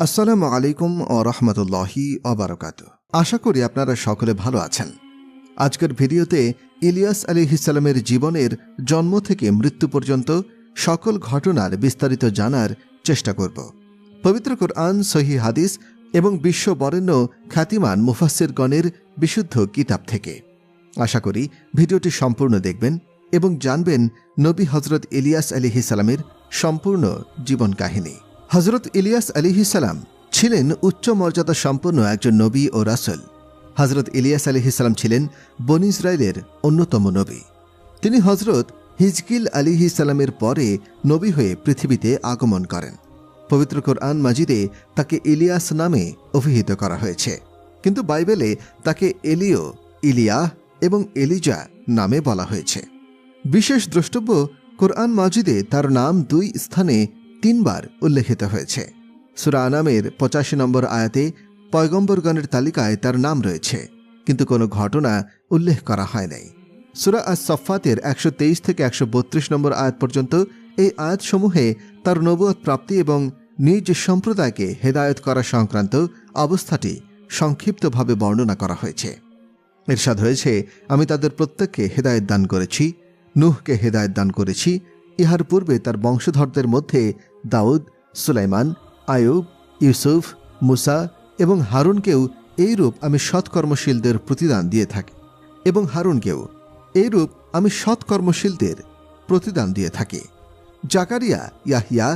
আসসালামু আলাইকুম ও রহমতুল্লাহি ওবারাকাতুহু। আশা করি আপনারা সকলে ভালো আছেন। আজকের ভিডিওতে ইলিয়াস আলাইহিসসালামের জীবনের জন্ম থেকে মৃত্যু পর্যন্ত সকল ঘটনার বিস্তারিত জানার চেষ্টা করব। পবিত্র কুরআন, সহিহ হাদিস এবং বিশ্ব বরেণ্য খ্যাতিমান মুফাসসিরগণের বিশুদ্ধ কিতাব থেকে। আশা করি ভিডিওটি সম্পূর্ণ দেখবেন এবং জানবেন নবী হযরত ইলিয়াস আলাইহিসসালামের সম্পূর্ণ জীবন কাহিনী। হযরত ইলিয়াস আলাইহিসসালাম ছিলেন উচ্চ মর্যাদা সম্পন্ন একজন নবী ও রাসূল। হযরত ইলিয়াস আলাইহিসসালাম ছিলেন বনী ইসরাইলের অন্যতম নবী। তিনি হযরত হিজকিল আলাইহিসসালামের পরে নবী হয়ে পৃথিবীতে আগমন করেন। পবিত্র কুরআন মাজিদে তাকে ইলিয়াস নামে অভিহিত করা হয়েছে, কিন্তু বাইবেলে তাকে এলিও, ইলিয়াহ এবং এলিজা নামে বলা হয়েছে। বিশেষ দ্রষ্টব্য, কুরআন মাজিদে তার নাম 2 স্থানে 3 বার উল্লেখিত হয়েছে। সূরা আনামের 85 নম্বর আয়াতে পয়গম্বরগণের তালিকায় তার নাম রয়েছে, কিন্তু কোনো ঘটনা উল্লেখ করা হয় নাই। সূরা আস-সাফফাতের 123 থেকে 132 নম্বর আয়াত পর্যন্ত এই আয়াতসমূহে তার নবুয়ত প্রাপ্তি এবং নিজ সম্প্রদায়কে হেদায়েত করা সংক্রান্ত অবস্থাটি সংক্ষিপ্তভাবে বর্ণনা করা হয়েছে। ইরশাদ হয়েছে, আমি তাদের প্রত্যেককে হেদায়েত দান করেছি, নূহকে হেদায়েত দান করেছি। ইহার পূর্বে তার বংশধরদের মধ্যে দাউদ, সুলাইমান, আয়ুব, ইউসুফ, মুসা এবং হারুনকেও এইরূপ আমি সৎকর্মশীলদের প্রতিদান দিয়ে থাকি জাকারিয়া, ইয়াহিয়া,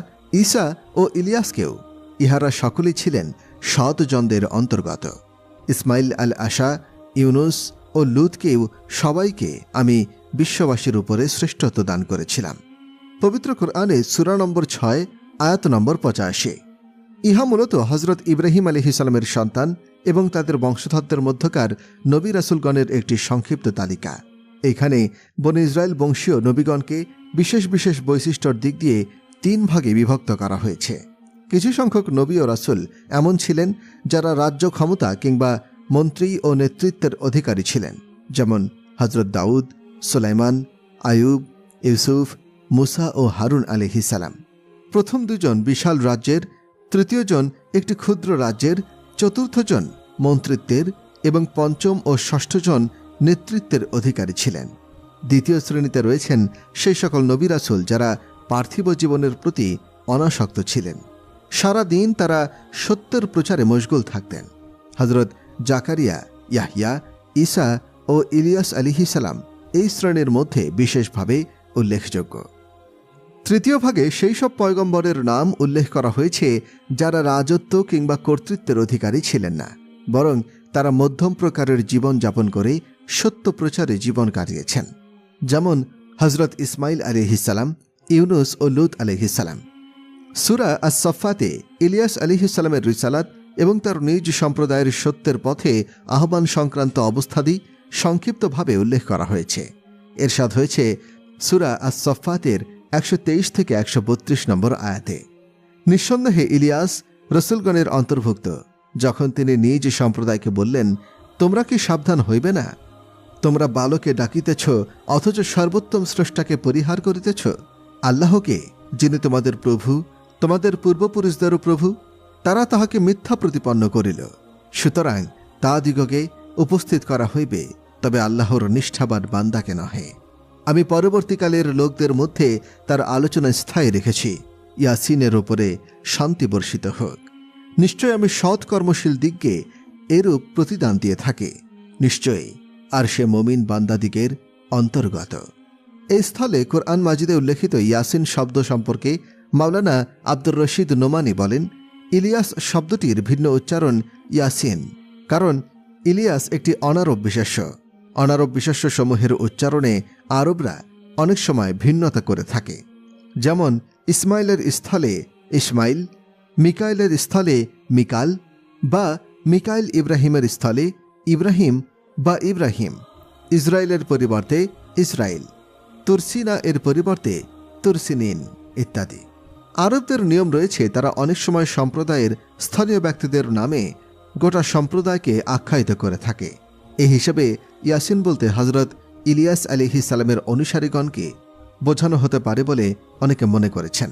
ঈসা ও ইলিয়াসকেও, ইহারা সকলেই ছিলেন সৎজনদের অন্তর্গত। ইসমাইল আল আশা, ইউনুস ও লুতকেও সবাইকে আমি বিশ্ববাসীর উপরে শ্রেষ্ঠত্ব দান করেছিলাম। পবিত্র কুরআনে সূরা নম্বর 6 আয়াত নম্বর 85। ইহা মূলত হযরত ইব্রাহিম আলাইহিসসালামের সন্তান এবং তাদের বংশধরদের মধ্যকার নবী রাসূলগণের একটি সংক্ষিপ্ত তালিকা। এখানে বনী ইসরায়েল বংশীয় নবীগণকে বিশেষ বিশেষ বৈশিষ্ট্যর দিক দিয়ে 3 ভাগে বিভক্ত করা হয়েছে। কিছু সংখ্যক নবী ও রাসূল এমন ছিলেন যারা রাজ্য ক্ষমতা কিংবা মন্ত্রী ও নেতৃত্বের অধিকারী ছিলেন, যেমন হযরত দাউদ, সুলাইমান, আয়ুব, ইউসুফ, মুসা ও হারুন আলাইহিসসালাম। প্রথম 2 জন বিশাল রাজ্যের, তৃতীয় জন একটি ক্ষুদ্র রাজ্যের, চতুর্থ জন মন্ত্রিত্বের এবং পঞ্চম ও ষষ্ঠ জন নেতৃত্বের অধিকারী ছিলেন। দ্বিতীয় শ্রেণীতে রয়েছেন সেই সকল নবী রাসূল যারা পার্থিব জীবনের প্রতি অনাসক্ত ছিলেন। সারা দিন তারা সত্যের প্রচারে মশগুল থাকতেন। হযরত জাকারিয়া, ইয়াহিয়া, ঈসা ও ইলিয়াস আলাইহিসসালাম এই শ্রেণীর মধ্যে বিশেষভাবে উল্লেখযোগ্য। তৃতীয় ভাগে সেই সব পয়গম্বরের নাম উল্লেখ করা হয়েছে যারা রাজত্ব কিংবা কর্তৃত্বের অধিকারী ছিলেন না, বরং তারা মধ্যম প্রকারের জীবন যাপন করে সত্য প্রচারে জীবন কাটিয়েছেন, যেমন হযরত ইসমাইল আলাইহিসসালাম, ইউনুস ও লূত আলাইহিসসালাম। সূরা আস-সাফফাতে ইলিয়াস আলাইহিসসালামের রিসালাত এবং তার নিজ সম্প্রদায়ের সত্যের পথে আহ্বান সংক্রান্ত অবস্থাদি সংক্ষিপ্তভাবে উল্লেখ করা হয়েছে। ইরশাদ হয়েছে সূরা আস-সাফফাতের 123 থেকে 132 নম্বর আয়াতে, নিঃসন্দেহে ইলিয়াস রাসূলগণের অন্তর্ভুক্ত, যখন তিনি নিজ সম্প্রদায়কে বললেন, তোমরা কি সাবধান হইবে না? তোমরা বালকে ডাকিতেছ অথচ সর্বোত্তম স্রষ্টাকে পরিহার করিতেছ, আল্লাহকে, যিনি তোমাদের প্রভু, তোমাদের পূর্বপুরুষদেরও প্রভু। তারা তাহাকে মিথ্যা প্রতিপন্ন করিল। সুতরাং তাদিগকে উপস্থিত করা হইবে, তবে আল্লাহর নিষ্ঠাবান বান্দাকে নহে। আমি পরবর্তীকালের লোকদের মধ্যে তার আলোচনা স্থায়ী রেখেছি, ইয়াসিনের ওপরে শান্তি বর্ষিত হোক। নিশ্চয় আমি সৎ কর্মশীল দিগকে এরূপ প্রতিদান দিয়ে থাকি, নিশ্চয়ই আর সে মুমিন বান্দাদিগের অন্তর্গত। এই স্থলে কুরআন মাজিদে উল্লেখিত ইয়াসিন শব্দ সম্পর্কে মাওলানা আব্দুর রশিদ নোমানি বলেন, ইলিয়াস শব্দটির ভিন্ন উচ্চারণ ইয়াসিন, কারণ ইলিয়াস একটি অনারব বিশেষ্য। অনারব বিশেষ্য সমূহের উচ্চারণে আরবরা অনেক সময় ভিন্নতা করে থাকে, যেমন ইসমাইলের স্থলে ইসমাইল, মিকাইলের স্থলে মিকাল, বা মিকাইল ইব্রাহিমের স্থলে ইব্রাহিম বা ইব্রাহিম, ইসরায়েলের পরিবর্তে ইসরায়েল, তুরসিনা এর পরিবর্তে তুরসিনিন ইত্যাদি। আরবদের নিয়ম রয়েছে, তারা অনেক সময় সম্প্রদায়ের স্থানীয় ব্যক্তিদের নামে গোটা সম্প্রদায়কে আখ্যায়িত করে থাকে। এই হিসেবে ইয়াসিন বলতে হযরত ইলিয়াস আলাইহিসসালামের অনুসারীগণকে বোঝানো হতে পারে বলে অনেকে মনে করেছেন,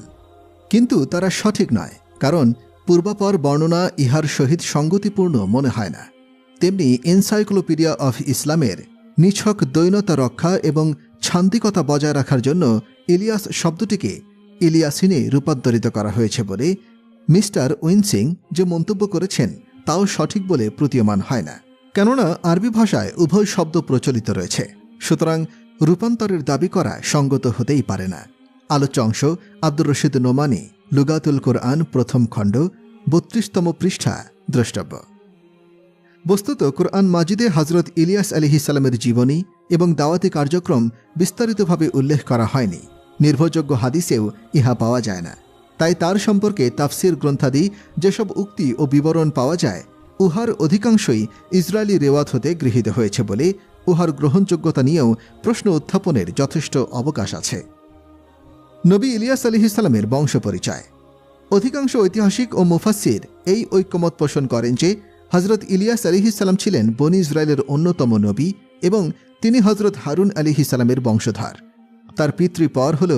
কিন্তু তারা সঠিক নয়, কারণ পূর্বাপর বর্ণনা ইহার সহিত সঙ্গতিপূর্ণ মনে হয় না। তেমনি এনসাইক্লোপিডিয়া অফ ইসলামের নিছক দৈনতা রক্ষা এবং ছান্দিকতা বজায় রাখার জন্য ইলিয়াস শব্দটিকে ইলিয়াসিনে রূপান্তরিত করা হয়েছে বলে মিস্টার উইনসিং যে মন্তব্য করেছেন তাও সঠিক বলে প্রতীয়মান হয় না, কেননা আরবি ভাষায় উভয় শব্দ প্রচলিত রয়েছে। সুতরাং রূপান্তরের দাবি করা সঙ্গত হতেই পারে না। আলোচ্য অংশ আব্দুর রশিদ নোমানী, লুগাতুল কোরআন, প্রথম খণ্ড, ৩২তম পৃষ্ঠা দ্রষ্টব্য। বস্তুত কোরআন মাজিদে হজরত ইলিয়াস আলাইহিসসালামের জীবনী এবং দাওয়াতি কার্যক্রম বিস্তারিতভাবে উল্লেখ করা হয়নি। নির্ভরযোগ্য হাদিসেও ইহা পাওয়া যায় না। তাই তার সম্পর্কে তাফসির গ্রন্থাদি যেসব উক্তি ও বিবরণ পাওয়া যায়, উহার অধিকাংশই ইসরায়েলি রেওয়াত হতে গৃহীত হয়েছে বলে উহার গ্রহণযোগ্যতা নিয়েও প্রশ্ন উত্থাপনের যথেষ্ট অবকাশ আছে। নবী ইলিয়াস আলাইহিসসালামের বংশ পরিচয়। অধিকাংশ ঐতিহাসিক ও মুফাসসির এই ঐক্যমত পোষণ করেন যে হজরত ইলিয়াস আলাইহিসসালাম ছিলেন বনি ইসরায়েলের অন্যতম নবী এবং তিনি হজরত হারুন আলাইহিসসালামের বংশধর। তার পিতৃপর হল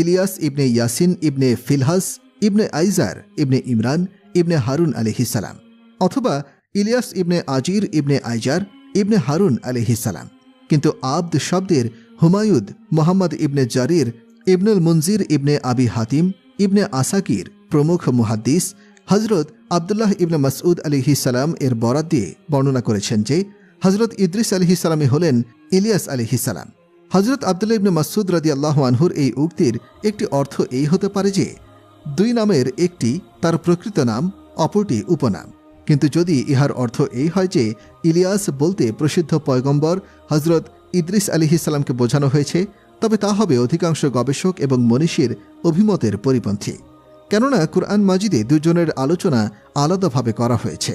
ইলিয়াস ইবনে ইয়াসিন ইবনে ফিলহাস ইবনে আইজার ইবনে ইমরান ইবনে হারুন আলাইহিসসালাম, অথবা ইলিয়াস ইবনে আজির ইবনে আইজার ইবনে হারুন আলাইহিসসালাম। কিন্তু আব্দ শব্দের হুমায়ুদ, মোহাম্মদ ইবনে জারির, ইবনুল মুনজির ইবনে আবি হাতিম, ইবনে আসাকির প্রমুখ মুহাদ্দিস হজরত আবদুল্লাহ ইবনে মাসউদ আলাইহিসসালাম এর বরাত দিয়ে বর্ণনা করেছেন যে হজরত ইদ্রিস আলাইহিসসালামই হলেন ইলিয়াস আলাইহিসসালাম। হজরত আবদুল্লাহ ইবনে মাসউদ রাদিয়াল্লাহু আনহুর এই উক্তির একটি অর্থ এই হতে পারে যে দুই নামের একটি তার প্রকৃত নাম, অপরটি উপনাম। কিন্তু যদি ইহার অর্থ এই হয় যে ইলিয়াস বলতে প্রসিদ্ধ পয়গম্বর হজরত ইদ্রিস আলাইহিসসালামকে বোঝানো হয়েছে, তবে তা হবে অধিকাংশ গবেষক এবং মনীষীর অভিমতের পরিপন্থী। কেননা কুরআন মাজিদে দুজনের আলোচনা আলাদাভাবে করা হয়েছে।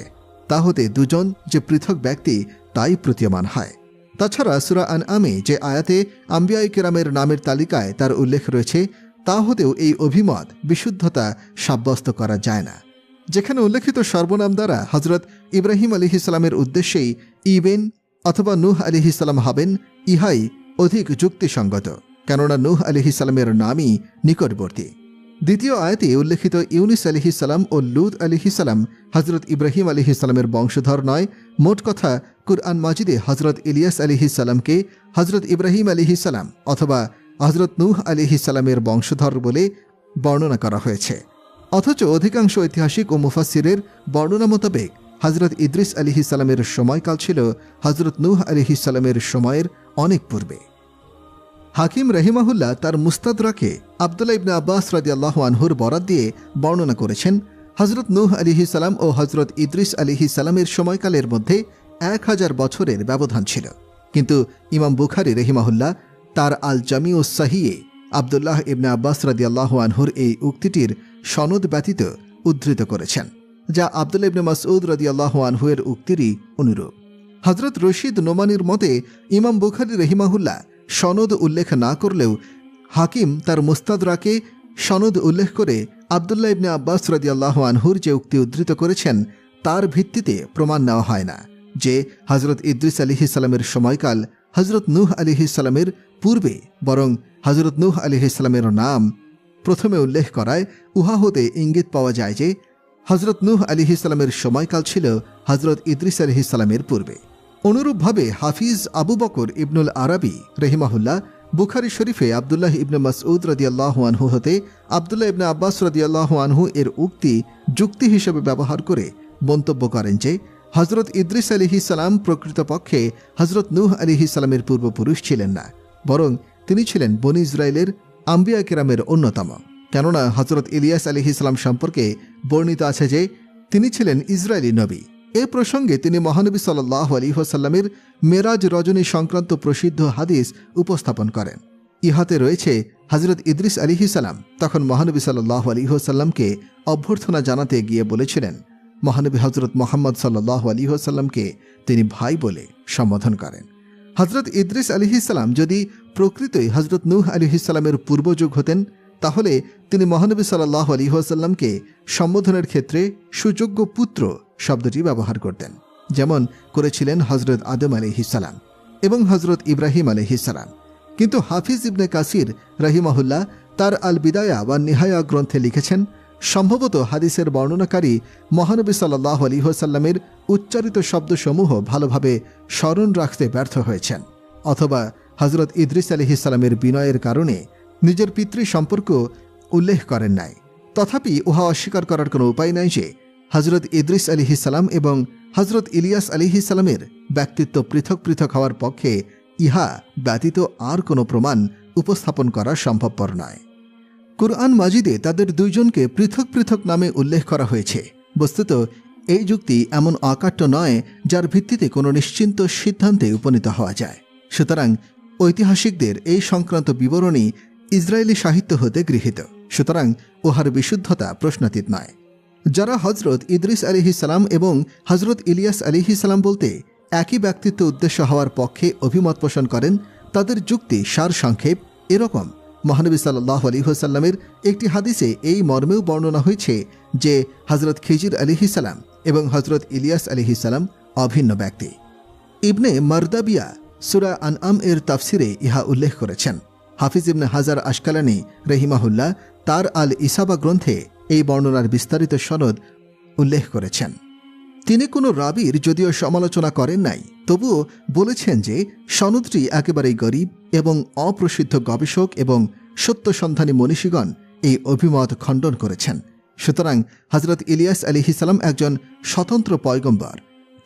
তা হতে দুজন যে পৃথক ব্যক্তি তাই প্রতীয়মান হয়। তাছাড়া সূরা আনআমে যে আয়াতে আম্বিয়ায়ে কেরামের নামের তালিকায় তার উল্লেখ রয়েছে, তা হতেও এই অভিমত বিশুদ্ধতা সাব্যস্ত করা যায় না। যেখানে উল্লেখিত সর্বনাম দ্বারা হজরত ইব্রাহিম আলাইহিসসালামের উদ্দেশ্যেই ইবেন অথবা নূহ আলাইহিসসালাম হবেন, ইহাই অধিক যুক্তিসঙ্গত, কেননা নূহ আলাইহিসসালামের নামই নিকটবর্তী। দ্বিতীয় আয়াতে উল্লেখিত ইউনুস আলাইহিসসালাম ও লূত আলাইহিসসালাম হজরত ইব্রাহিম আলাইহিসসালামের বংশধর নয়। মোট কথা কুরআন মাজিদে হজরত ইলিয়াস আলাইহিসসালামকে হজরত ইব্রাহিম আলাইহিসসালাম অথবা হজরত নূহ আলাইহিসসালামের বংশধর বলে বর্ণনা করা হয়েছে। অথচ অধিকাংশ ঐতিহাসিক ও মুফাসসিরের বর্ণনা মোতাবেক হজরত ইদ্রিস আলাইহিসসালামের সময়কাল ছিল হজরত নূহ আলাইহিসসালামের সময়ের অনেক পূর্বে। হাকিম রহিমাহুল্লাহ তার মুস্তাদরাকে আবদুল্লাহ ইবনে আব্বাস রাদিয়াল্লাহু আনহুর বরাত দিয়ে বর্ণনা করেছেন, হজরত নূহ আলাইহিসসালাম ও হজরত ইদ্রিস আলাইহিসসালামের সময়কালের মধ্যে 1000 বছরের ব্যবধান ছিল। কিন্তু ইমাম বুখারী রহিমাহুল্লাহ তার আল জামিউস সাহিয়ে আবদুল্লাহ ইবনে আব্বাস রাদিয়াল্লাহু আনহুর এই উক্তিটির সনদ ব্যতীত উদ্ধৃত করেছেন, যা আবদুল্লাহ ইবনে মাসউদ রাদিয়াল্লাহু আনহু এর উক্তিরই অনুরূপ। হজরত রশিদ নোমানির মতে ইমাম বুখারী রহিমাহুল্লাহ সনদ উল্লেখ না করলেও হাকিম তার মুস্তাদরাকে সনদ উল্লেখ করে আবদুল্লাহ ইবনে আব্বাস রাদিয়াল্লাহু আনহুর যে উক্তি উদ্ধৃত করেছেন তার ভিত্তিতে প্রমাণ নেওয়া হয় না যে হজরত ইদ্রিস আলাইহিসসালামের সময়কাল হজরত নূহ আলাইহিসসালামের পূর্বে, বরং হজরত নূহ আলাইহিসসালামের নাম প্রথমে উল্লেখ করায় উহা হতে ইঙ্গিত পাওয়া যায় যে হজরত নূহ আলাইহিসসালামের সময়কাল ছিল হজরত ইদ্রিস আলাইহিসসালামের পূর্বে। অনুরূপভাবে হাফিজ আবু বকর ইবনুল আরাবি রহিমাহুল্লাহ বুখারী শরীফে আবদুল্লাহ ইবনে মাসউদ রাদিয়াল্লাহু আনহু হতে আবদুল্লাহ ইবনে আব্বাস রাদিয়াল্লাহু আনহু এর উক্তি যুক্তি হিসেবে ব্যবহার করে মন্তব্য করেন যে হজরত ইদ্রিস আলাইহিসসালাম প্রকৃতপক্ষে হজরত নূহ আলাইহিসসালামের পূর্বপুরুষ ছিলেন না, বরং তিনি ছিলেন বনি ইসরায়েলের আম্বিয়া কেরামের অন্যতম। কেননা হজরত ইলিয়াস আলাইহিসসালাম সম্পর্কে বর্ণিত আছে যে তিনি ছিলেন ইসরায়েলি নবী। এ প্রসঙ্গে তিনি মহানবী সাল্লাল্লাহু আলাইহি ওয়াসাল্লামের মেরাজ রজনী সংক্রান্ত প্রসিদ্ধ হাদিস উপস্থাপন করেন। ইহাতে রয়েছে হজরত ইদ্রিস আলাইহিসসালাম তখন মহানবী সাল্লাল্লাহু আলাইহি ওয়াসাল্লামকে অভ্যর্থনা জানাতে গিয়ে বলেছিলেন, মহানবী হজরত মুহাম্মদ সাল্লাল্লাহু আলাইহি ওয়াসাল্লামকে তিনি ভাই বলে সম্বোধন করেন। হজরত ইদ্রিস আলাইহিসসালাম যদি প্রকৃতই হজরত নূহ আলাইহিসসালামের পূর্বযুগ হতেন, তাহলে তিনি মহানবী সাল্লাল্লাহু আলাইহি ওয়াসাল্লামকে সম্বোধনের ক্ষেত্রে সুযোগ্য পুত্র শব্দটি ব্যবহার করতেন, যেমন করেছিলেন হজরত আদম আলাইহিসসালাম এবং হজরত ইব্রাহিম আলাইহিসসালাম। কিন্তু হাফিজ ইবনে কাসির রাহিমাহুল্লাহ তার আল বিদায়া বা নিহায়া গ্রন্থে লিখেছেন, সম্ভবত হাদিসের বর্ণনাকারী মহানবী সাল্লাল্লাহু আলাইহি ওয়াসাল্লামের উচ্চারিত শব্দসমূহ ভালোভাবে স্মরণ রাখতে ব্যর্থ হয়েছেন, অথবা হজরত ইদ্রিস আলাইহিস সালামের বিনয়ের কারণে নিজের পিতৃ সম্পর্ক উল্লেখ করেন নাই। তথাপি উহা অস্বীকার করার কোনো উপায় নাই যে হজরত ইদ্রিস আলাইহিস সালাম এবং হজরত ইলিয়াস আলাইহিস সালামের ব্যক্তিত্ব পৃথক পৃথক হওয়ার পক্ষে ইহা ব্যতীত আর কোনো প্রমাণ উপস্থাপন করা সম্ভবপর নয়। কুরআন মাজিদে তাদের দুইজনকে পৃথক পৃথক নামে উল্লেখ করা হয়েছে। বস্তুত এই যুক্তি এমন অকাট্য নয় যার ভিত্তিতে কোনো নিশ্চিন্ত সিদ্ধান্তে উপনীত হওয়া যায়। সুতরাং ঐতিহাসিকদের এই সংক্রান্ত বিবরণী ইসরায়েলি সাহিত্য হতে গৃহীত, সুতরাং উহার বিশুদ্ধতা প্রশ্নাতীত নয়। যারা হজরত ইদ্রিস আলাইহিস সালাম এবং হজরত ইলিয়াস আলাইহিস সালাম বলতে একই ব্যক্তিত্ব উদ্দেশ্য হওয়ার পক্ষে অভিমত পোষণ করেন, তাদের যুক্তি সার সংক্ষেপ এরকম: মহানবী সাল্লাল্লাহু আলাইহি ওয়াসাল্লামের একটি হাদিসে এই মর্মেও বর্ণনা হয়েছে যে হজরত খিজির আলাইহিস সালাম এবং হজরত ইলিয়াস আলাইহিস সালাম অভিন্ন ব্যক্তি। ইবনে মারদাবিয়া সূরা আনআম এর তাফসিরে ইহা উল্লেখ করেছেন। হাফিজ ইবনে হাজার আশকালানী রহিমাহুল্লাহ তার আল ইসাবা গ্রন্থে এই বর্ণনার বিস্তারিত সনদ উল্লেখ করেছেন। তিনি কোনো রাবির যদিও সমালোচনা করেন নাই, তবুও বলেছেন যে সনদটি একেবারেই গরীব এবং অপ্রসিদ্ধ গবেষক এবং সত্যসন্ধানী মনীষীগণ এই অভিমত খণ্ডন করেছেন। সুতরাং হজরত ইলিয়াস আলাইহিস সালাম একজন স্বতন্ত্র পয়গম্বর।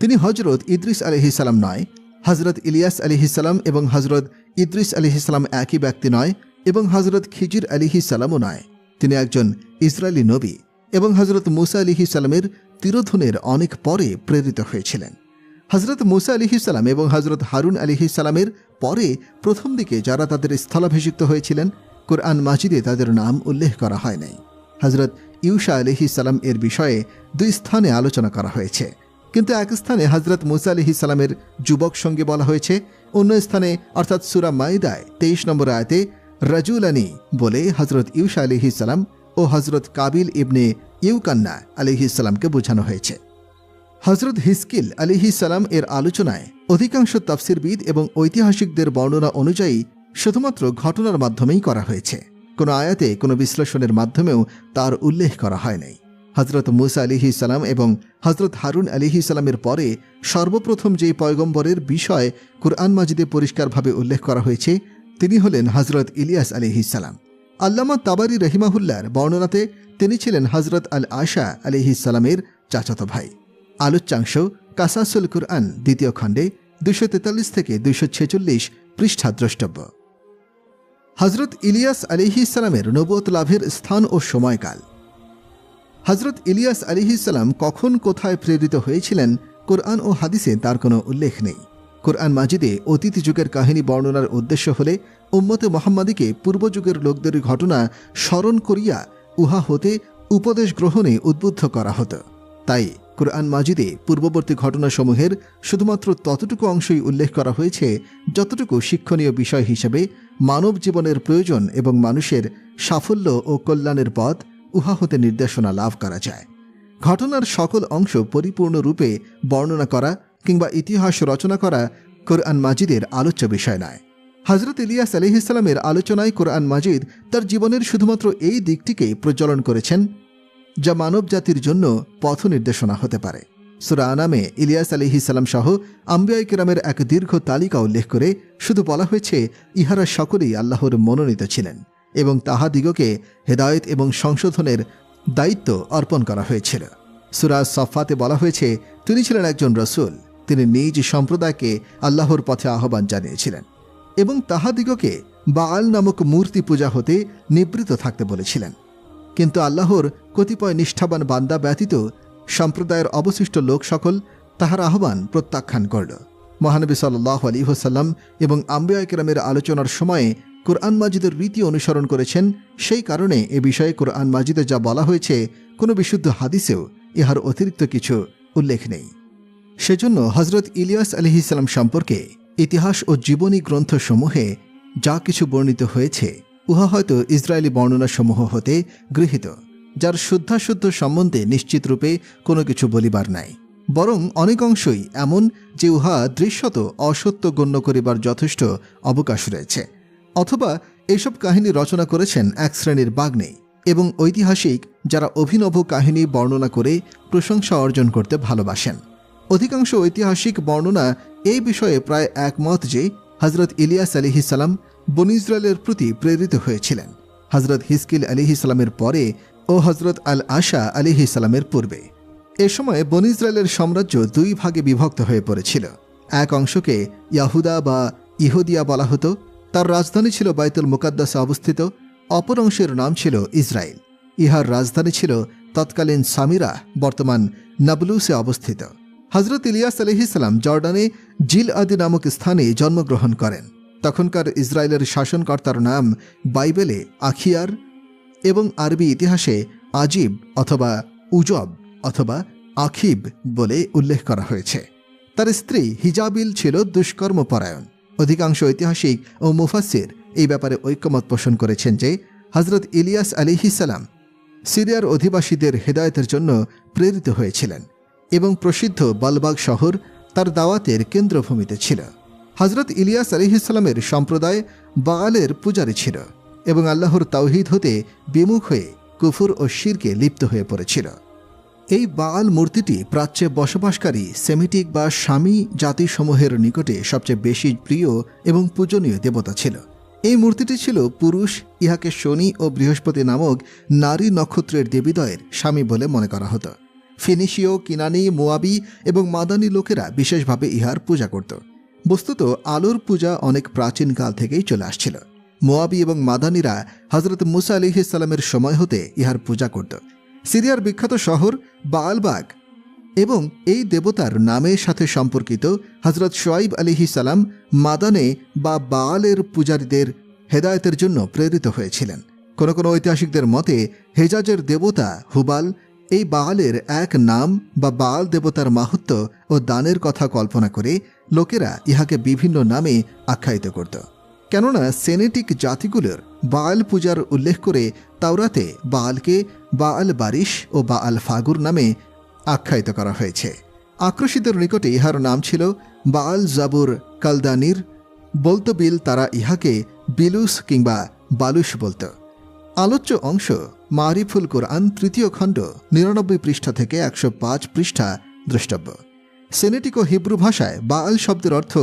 তিনি হজরত ইদ্রিস আলাইহিস সালাম নয়। হজরত ইলিয়াস আলাইহিস সালাম এবং হজরত ইদ্রিস আলাইহিস সালাম একই ব্যক্তি নয় এবং হজরত খিজির আলাইহিস সালামও নয়। তিনি একজন ইসরায়েলি নবী এবং হজরত মুসা আলাইহিস সালামের তিরোধনের অনেক পরে প্রেরিত হয়েছিলেন। হজরত মুসা আলাইহিস সালাম এবং হজরত হারুন আলাইহিস সালামের পরে প্রথম দিকে যারা তাদের স্থলাভিষিক্ত হয়েছিলেন, কুরআন মাজিদে তাদের নাম উল্লেখ করা হয় নাই। হজরত ইউসা আলাইহিস সালাম এর বিষয়ে দুই স্থানে আলোচনা করা হয়েছে, কিন্তু এক স্থানে হজরত মুসা আলাইহিস সালামের যুবক সঙ্গে বলা হয়েছে, অন্য স্থানে অর্থাৎ সূরা মাইদায় 23 নম্বর আয়াতে রাজুলানি বলে হজরত ইউসা আলাইহিস সালাম ও হজরত কাবিল ইবনে ইউকান্না আলাইহিস সালামকে বোঝানো হয়েছে। হজরত হিজকিল আলাইহিস সালাম এর আলোচনায় অধিকাংশ তাফসিরবিদ এবং ঐতিহাসিকদের বর্ণনা অনুযায়ী শুধুমাত্র ঘটনার মাধ্যমেই করা হয়েছে। কোনো আয়াতে কোনো বিশ্লেষণের মাধ্যমেও তার উল্লেখ করা হয় নাই। হজরত মুসা আলাইহিস সালাম এবং হজরত হারুন আলাইহিস সালামের পরে সর্বপ্রথম যে পয়গম্বরের বিষয় কুরআন মাজিদে পরিষ্কারভাবে উল্লেখ করা হয়েছে তিনি হলেন হজরত ইলিয়াস আলাইহিস সালাম। আল্লামা তাবারি রহিমাহুল্লাহর বর্ণনাতে তিনি ছিলেন হজরত আল আশা আলাইহিস সালামের চাচাতো ভাই। আলোচ্যাংশ কাসাসুল কুরআন দ্বিতীয় খণ্ডে 243 থেকে 246 পৃষ্ঠা দ্রষ্টব্য। হজরত ইলিয়াস আলাইহিস সালামের নবুয়ত লাভের স্থান ও সময়কাল। হজরত ইলিয়াস আলাইহিস সালাম কখন কোথায় প্রেরিত হয়েছিলেন কুরআন ও হাদিসে তার কোনো উল্লেখ নেই। কুরআন মাজিদে অতীত যুগের কাহিনী বর্ণনার উদ্দেশ্য হলে উম্মতে মুহাম্মাদীকে পূর্বযুগের লোকদের ঘটনা স্মরণ করিয়া উহা হতে উপদেশ গ্রহণে উদ্বুদ্ধ করা হতো। তাই কুরআন মাজিদে পূর্ববর্তী ঘটনাসমূহের শুধুমাত্র ততটুকু অংশই উল্লেখ করা হয়েছে যতটুকু শিক্ষণীয় বিষয় হিসেবে মানব জীবনের প্রয়োজন এবং মানুষের সাফল্য ও কল্যাণের পথ উহা হতে নির্দেশনা লাভ করা যায়। ঘটনার সকল অংশ পরিপূর্ণরূপে বর্ণনা করা কিংবা ইতিহাস রচনা করা কুরআন মাজিদের আলোচ্য বিষয় নয়। হজরত ইলিয়াস আলাইহিস সালামের আলোচনায় কুরআন মাজিদ তার জীবনের শুধুমাত্র এই দিকটিকে প্রজ্বলন করেছেন যা মানব জাতির জন্য পথ নির্দেশনা হতে পারে। সূরা আনামে ইলিয়াস আলাইহিস সালাম সহ আম্বিয়া কিরামের এক দীর্ঘ তালিকা উল্লেখ করে শুধু বলা হয়েছে ইহারা সকলেই আল্লাহর মনোনীত ছিলেন এবং তাহাদিগকে হেদায়েত এবং সংশোধনের দায়িত্ব অর্পণ করা হয়েছিল। সূরা সফফাতে বলা হয়েছে তিনি ছিলেন একজন রসূল, তিনি নিজ সম্প্রদায়কে আল্লাহর পথে আহ্বান জানিয়েছিলেন এবং তাহাদিগকে বাআল নামক মূর্তি পূজা হতে নিবৃত থাকতে বলেছিলেন। কিন্তু আল্লাহর কতিপয় নিষ্ঠাবান বান্দা ব্যতীত সম্প্রদায়ের অবশিষ্ট লোক সকল তাহার আহ্বান প্রত্যাখ্যান করল। মহানবী সাল্লাল্লাহু আলাইহি ওয়াসাল্লাম এবং আম্বিয়া কিরামের আলোচনার সময়ে কুরআন মাজিদের রীতি অনুসরণ করেছেন। সেই কারণে এ বিষয়ে কুরআন মাজিদে যা বলা হয়েছে কোনো বিশুদ্ধ হাদিসেও ইহার অতিরিক্ত কিছু উল্লেখ নেই। সেজন্য হজরত ইলিয়াস আলাইহিস সালাম সম্পর্কে ইতিহাস ও জীবনী গ্রন্থসমূহে যা কিছু বর্ণিত হয়েছে উহা হয়তো ইসরায়েলি বর্ণনাসমূহ হতে গৃহীত, যার শুদ্ধাশুদ্ধ সম্বন্ধে নিশ্চিতরূপে কোনো কিছু বলিবার নাই। বরং অনেক অংশই এমন যে উহা দৃশ্যত অসত্য গণ্য করিবার যথেষ্ট অবকাশ রয়েছে, অথবা এইসব কাহিনী রচনা করেছেন এক শ্রেণীর বাগ্মী এবং ঐতিহাসিক যারা অভিনব কাহিনী বর্ণনা করে প্রশংসা অর্জন করতে ভালোবাসেন। অধিকাংশ ঐতিহাসিক বর্ণনা এই বিষয়ে প্রায় একমত যে হজরত ইলিয়াস আলাইহিসসালাম বনী ইসরায়েলের প্রতি প্রেরিত হয়েছিলেন হজরত হিজকিল আলাইহিসসালামের পরে ও হজরত আল আশা আলাইহিসসালামের পূর্বে। এ সময় বনী ইসরায়েলের সাম্রাজ্য দুই ভাগে বিভক্ত হয়ে পড়েছিল। এক অংশকে ইয়াহুদা বা ইহুদিয়া বলা হতো, তার রাজধানী ছিল বাইতুল মুকাদ্দাসে অবস্থিত। অপর অংশের নাম ছিল ইসরায়েল। ইহার রাজধানী ছিল তৎকালীন সামিরা, বর্তমান নাবলুসে অবস্থিত। হজরত ইলিয়াস আলাইহিসসালাম জর্ডানে জিল আদি নামক স্থানে জন্মগ্রহণ করেন। তখনকার ইসরায়েলের শাসনকর্তার নাম বাইবেলে আখিয়ার এবং আরবি ইতিহাসে আজিব অথবা উজব অথবা আখিব বলে উল্লেখ করা হয়েছে। তার স্ত্রী হিজাবিল ছিল দুষ্কর্মপরায়ণ। অধিকাংশ ঐতিহাসিক ও মুফাসসির এই ব্যাপারে ঐক্যমত পোষণ করেছেন যে হজরত ইলিয়াস আলাইহিসসালাম সিরিয়ার অধিবাসীদের হেদায়েতের জন্য প্রেরিত হয়েছিলেন এবং প্রসিদ্ধ বালবাগ শহর তার দাওয়াতের কেন্দ্রভূমিতে ছিল। হজরত ইলিয়াস আলাইহিসসালামের সম্প্রদায় বাআলের পূজারী ছিল এবং আল্লাহর তাওহীদ হতে বিমুখ হয়ে কুফর ও শিরকে লিপ্ত হয়ে পড়েছিল। এই বাআল মূর্তিটি প্রাচ্যে বসবাসকারী সেমিটিক বা শামী জাতিসমূহের নিকটে সবচেয়ে বেশি প্রিয় এবং পূজনীয় দেবতা ছিল। এই মূর্তিটি ছিল পুরুষ, ইহাকে শনি ও বৃহস্পতি নামক নারী নক্ষত্রের দেবীদ্বয়ের স্বামী বলে মনে করা হতো। ফিনিশীয়, কিনানি, মোয়াবি এবং মাদানী লোকেরা বিশেষভাবে ইহার পূজা করত। বস্তুত আলোর পূজা অনেক প্রাচীনকাল থেকেই চলে আসছিল। মোয়াবি এবং মাদানীরা হজরত মুসা আলাইহিসসালামের সময় হতে ইহার পূজা করত। সিরিয়ার বিখ্যাত শহর বাআলবাগ এবং এই দেবতার নামের সাথে সম্পর্কিত হজরত শোয়াইব আলাইহিসসালাম মাদানে বা বাআলের পূজারীদের হেদায়েতের জন্য প্রেরিত হয়েছিলেন। কোনো কোনো ঐতিহাসিকদের মতে হেজাজের দেবতা হুবাল এই বাআলের এক নাম বা বাআল দেবতার মাহাত্ম্য ও দানের কথা কল্পনা করে লোকেরা ইহাকে বিভিন্ন নামে আখ্যায়িত করত। কেননা সেনেটিক জাতিগুলোর বাআল পূজার উল্লেখ করে তাওরাতে বাআলকে বাআল বারিশ ও বাআল ফাগুর নামে আখ্যায়িত করা হয়েছে। আক্রোশীদের নিকটে ইহার নাম ছিল বাআল জাবুর কালদানির। বলতো বিল তারা ইহাকে বিলুস কিংবা বালুস বলত। আলোচ্য অংশ মারিফুল কোরআন ৩য় খণ্ড ৯৯ পৃষ্ঠা থেকে ১০৫ পৃষ্ঠা দ্রষ্টব্য। সেনেটিক ও হিব্রু ভাষায় বাআল শব্দের অর্থ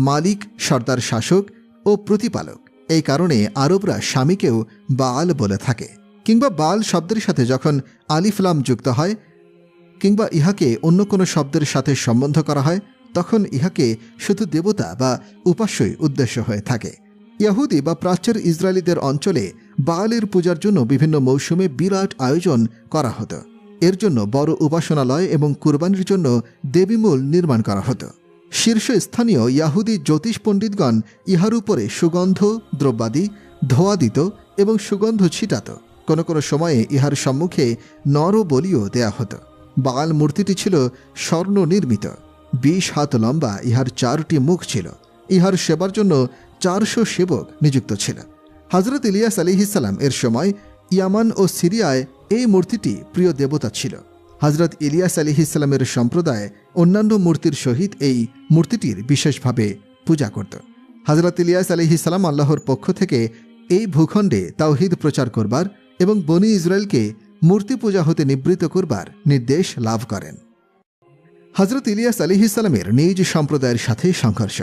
মালিক, সর্দার, শাসক ও প্রতিপালক। এই কারণে আরবরা স্বামীকেও বাআল বলে থাকে। কিংবা বাআল শব্দের সাথে যখন আলিফ লাম যুক্ত হয় কিংবা ইহাকে অন্য কোনো শব্দের সাথে সম্বন্ধ করা হয় তখন ইহাকে শুধু দেবতা বা উপাস্যই উদ্দেশ্য হয়ে থাকে। ইয়াহুদি বা প্রাচ্যের ইসরায়েলিদের অঞ্চলে বাআলের পূজার জন্য বিভিন্ন মৌসুমে বিরাট আয়োজন করা হতো। এর জন্য বড় উপাসনালয় এবং কুরবানির জন্য দেবীমূল নির্মাণ করা হতো। শীর্ষস্থানীয় ইয়াহুদি জ্যোতিষ পণ্ডিতগণ ইহার উপরে সুগন্ধ দ্রব্যাদি ধোয়া দিত এবং সুগন্ধ ছিটাত। কোনো কোনো সময়ে ইহার সম্মুখে নর বলিও দেয়া হতো। বাআল মূর্তিটি ছিল স্বর্ণ নির্মিত, ২০ হাত লম্বা। ইহার ৪টি মুখ ছিল। ইহার সেবার জন্য ৪০০ সেবক নিযুক্ত ছিল। হজরত ইলিয়াস আলাইহিসসালাম এর সময় ইয়ামান ও সিরিয়ায় এই মূর্তিটি প্রিয় দেবতা ছিল। হজরত ইলিয়াস আলাইহিসসালামের সম্প্রদায় অন্যান্য মূর্তির সহিত এই মূর্তিটির বিশেষভাবে পূজা করত। হজরত ইলিয়াস আলাইহিসসালাম আল্লাহর পক্ষ থেকে এই ভূখণ্ডে তাওহীদ প্রচার করবার এবং বনী ইসরায়েলকে মূর্তি পূজা হতে নিবৃত্ত করবার নির্দেশ লাভ করেন। হজরত ইলিয়াস আলাইহিসসালামের নিজ সম্প্রদায়ের সাথে সংঘর্ষ।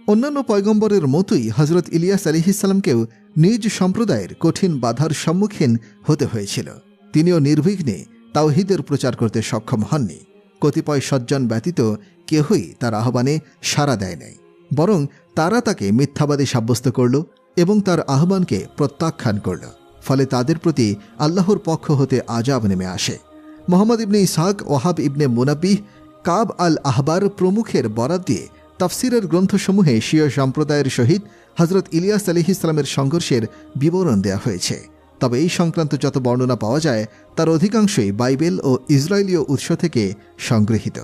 অন্যান্য পয়গম্বরের মতোই হজরত ইলিয়াস আলাইহিসসালামকেও নিজ সম্প্রদায়ের কঠিন বাধার সম্মুখীন হতে হয়েছিল। তিনিও নির্বিঘ্নে তাওহীদের প্রচার করতে সক্ষম হননি। কতিপয় সজ্জন ব্যতীত কেহই তার আহ্বানে সাড়া দেয় নাই, বরং তারা তাকে মিথ্যাবাদী সাব্যস্ত করল এবং তার আহ্বানকে প্রত্যাখ্যান করল। ফলে তাদের প্রতি আল্লাহর পক্ষ হতে আযাব নেমে আসে। মোহাম্মদ ইবনে ইসহাক, ওয়াহাব ইবনে মুনাব্বিহ, কাব আল আহবার প্রমুখের বরাত দিয়ে তাফসিরের গ্রন্থসমূহে শিয়া সম্প্রদায়ের সহিত হজরত ইলিয়াস আলাইহিসসালামের সংঘর্ষের বিবরণ দেওয়া হয়েছে। তবে এই সংক্রান্ত যত বর্ণনা পাওয়া যায় তার অধিকাংশই বাইবেল ও ইসরায়েলীয় উৎস থেকে সংগৃহীত।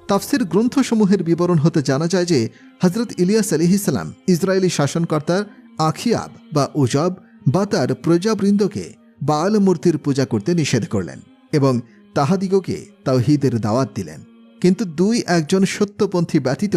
তাফসির গ্রন্থসমূহের বিবরণ হতে জানা যায় যে হজরত ইলিয়াস আলাইহিসসালাম ইসরায়েলি শাসনকর্তার আখিয়াব বা উজব বা তার প্রজাবৃন্দকে বাআল মূর্তির পূজা করতে নিষেধ করলেন এবং তাহাদিগকে তাওহীদের দাওয়াত দিলেন। কিন্তু একজন সত্যপন্থী ব্যতীত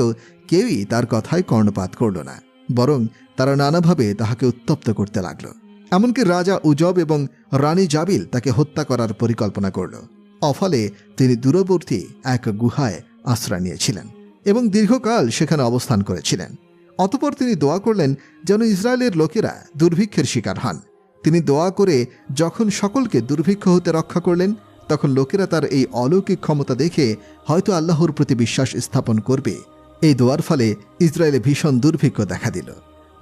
কেউই তার কথায় কর্ণপাত করল না, বরং তারা নানাভাবে তাহাকে উত্তপ্ত করতে লাগল। এমনকি রাজা উজব এবং রানী জাবিল তাকে হত্যা করার পরিকল্পনা করল। অফলে তিনি দূরবর্তী এক গুহায় আশ্রয় নিয়েছিলেন এবং দীর্ঘকাল সেখানে অবস্থান করেছিলেন। অতঃপর তিনি দোয়া করলেন যেন ইসরায়েলের লোকেরা দুর্ভিক্ষের শিকার হন। তিনি দোয়া করে যখন সকলকে দুর্ভিক্ষ হতে রক্ষা করলেন, তখন লোকেরা তার এই অলৌকিক ক্ষমতা দেখে হয়তো আল্লাহর প্রতি বিশ্বাস স্থাপন করবে। এই দোয়ার ফলে ইসরায়েলে ভীষণ দুর্ভিক্ষ দেখা দিল।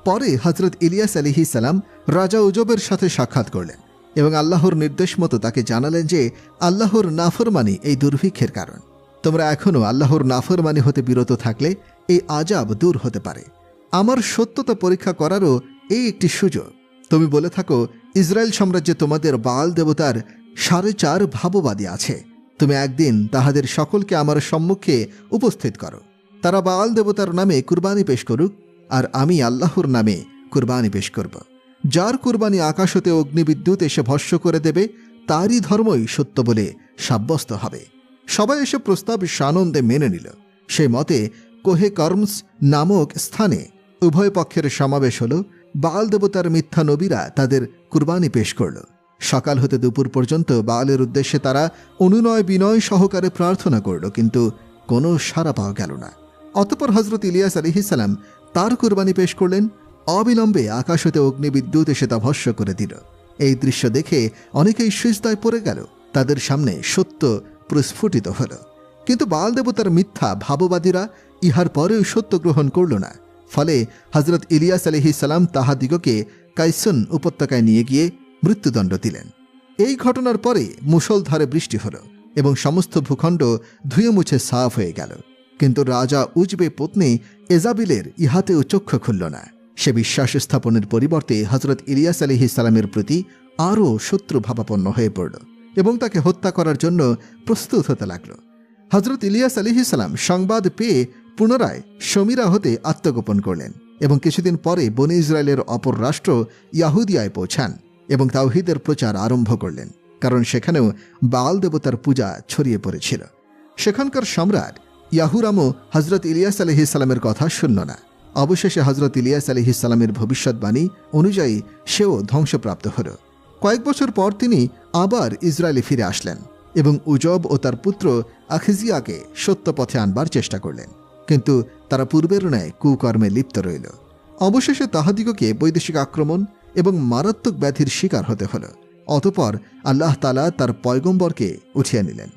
পরে হজরত ইলিয়াস আলাইহিস সালাম রাজা উজবের সাথে সাক্ষাৎ করলেন এবং আল্লাহর নির্দেশ মতো তাকে জানালেন যে আল্লাহর নাফরমানি এই দুর্ভিক্ষের কারণ। তোমরা এখনও আল্লাহর নাফরমানি হতে বিরত থাকলে এই আযাব দূর হতে পারে। আমার সত্যতা পরীক্ষা করারও এই একটি সুযোগ। তুমি বলে থাকো ইসরায়েল সাম্রাজ্যে তোমাদের বাল দেবতার 4.5 ভাববাদী আছে। তুমি একদিন তাহাদের সকলকে আমার সম্মুখে উপস্থিত করো। তারা বাল দেবতার নামে কুরবানি পেশ করুক, আর আমি আল্লাহর নামে কুরবানি পেশ করব। যার কুরবানি আকাশ হতে অগ্নিবিদ্যুৎ এসে ভস্য করে দেবে, তারই ধর্মই সত্য বলে সাব্যস্ত হবে। সবাই এসে প্রস্তাব সানন্দে মেনে নিল। সে মতে কোহে কর্মস নামক স্থানে উভয় পক্ষের সমাবেশ হল। বাল দেবতার মিথ্যা নবীরা তাদের কুরবানি পেশ করল। সকাল হতে দুপুর পর্যন্ত বালের উদ্দেশ্যে তারা অনুনয় বিনয় সহকারে প্রার্থনা করল, কিন্তু কোনো সাড়া পাওয়া গেল না। অতঃপর হজরত ইলিয়াস আলাইহিস সালাম তার কুরবানি পেশ করলেন। অবিলম্বে আকাশ হতে অগ্নিবিদ্যুৎ এসে তা ভস্য করে দিল। এই দৃশ্য দেখে অনেকেই সিজদায় পড়ে গেল। তাদের সামনে সত্য প্রস্ফুটিত হল। কিন্তু বাল দেবতার মিথ্যা ভাববাদীরা ইহার পরেও সত্য গ্রহণ করল না। ফলে হজরত ইলিয়াস আলাইহিস সালাম তাহাদিগকে কাইসুন উপত্যকায় নিয়ে গিয়ে মৃত্যুদণ্ড দিলেন। এই ঘটনার পরে মুষলধারে বৃষ্টি হল এবং সমস্ত ভূখণ্ড ধুয়ে মুছে সাফ হয়ে গেল। কিন্তু রাজা উজবে পত্নী এজাবিলের ইহাতেও চক্ষু খুলল না। সে বিশ্বাস স্থাপনের পরিবর্তে হজরত ইলিয়াস আলাইহিস সালামের প্রতি আরও শত্রুভাবাপন্ন হয়ে পড়ল এবং তাকে হত্যা করার জন্য প্রস্তুত হতে লাগল। হজরত ইলিয়াস আলাইহিস সালাম সংবাদ পেয়ে পুনরায় শমিরা হতে আত্মগোপন করলেন এবং কিছুদিন পরে বনি ইসরায়েলের অপর রাষ্ট্র ইয়াহুদিয়ায় পৌঁছান এবং তাওহীদের প্রচার আরম্ভ করলেন, কারণ সেখানেও বাল দেবতার পূজা ছড়িয়ে পড়েছিল। সেখানকার সম্রাট ইয়াহুরামও হজরত ইলিয়াস আলাইহিস সালামের কথা শুনল না। অবশেষে হজরত ইলিয়াস আলাইহিস সালামের ভবিষ্যৎবাণী অনুযায়ী সেও ধ্বংসপ্রাপ্ত হল। কয়েক বছর পর তিনি আবার ইসরায়েলে ফিরে আসলেন এবং উজব ও তার পুত্র আখিজিয়াকে সত্য পথে আনবার চেষ্টা করলেন, কিন্তু তারা পূর্বের ন্যায় কুকর্মে লিপ্ত রইল। অবশেষে তাহাদিগকে বৈদেশিক আক্রমণ এবং মারাত্মক ব্যাধির শিকার হতে হল। অতঃপর আল্লাহ তাআলা তার পয়গম্বরকে উঠিয়ে নিলেন।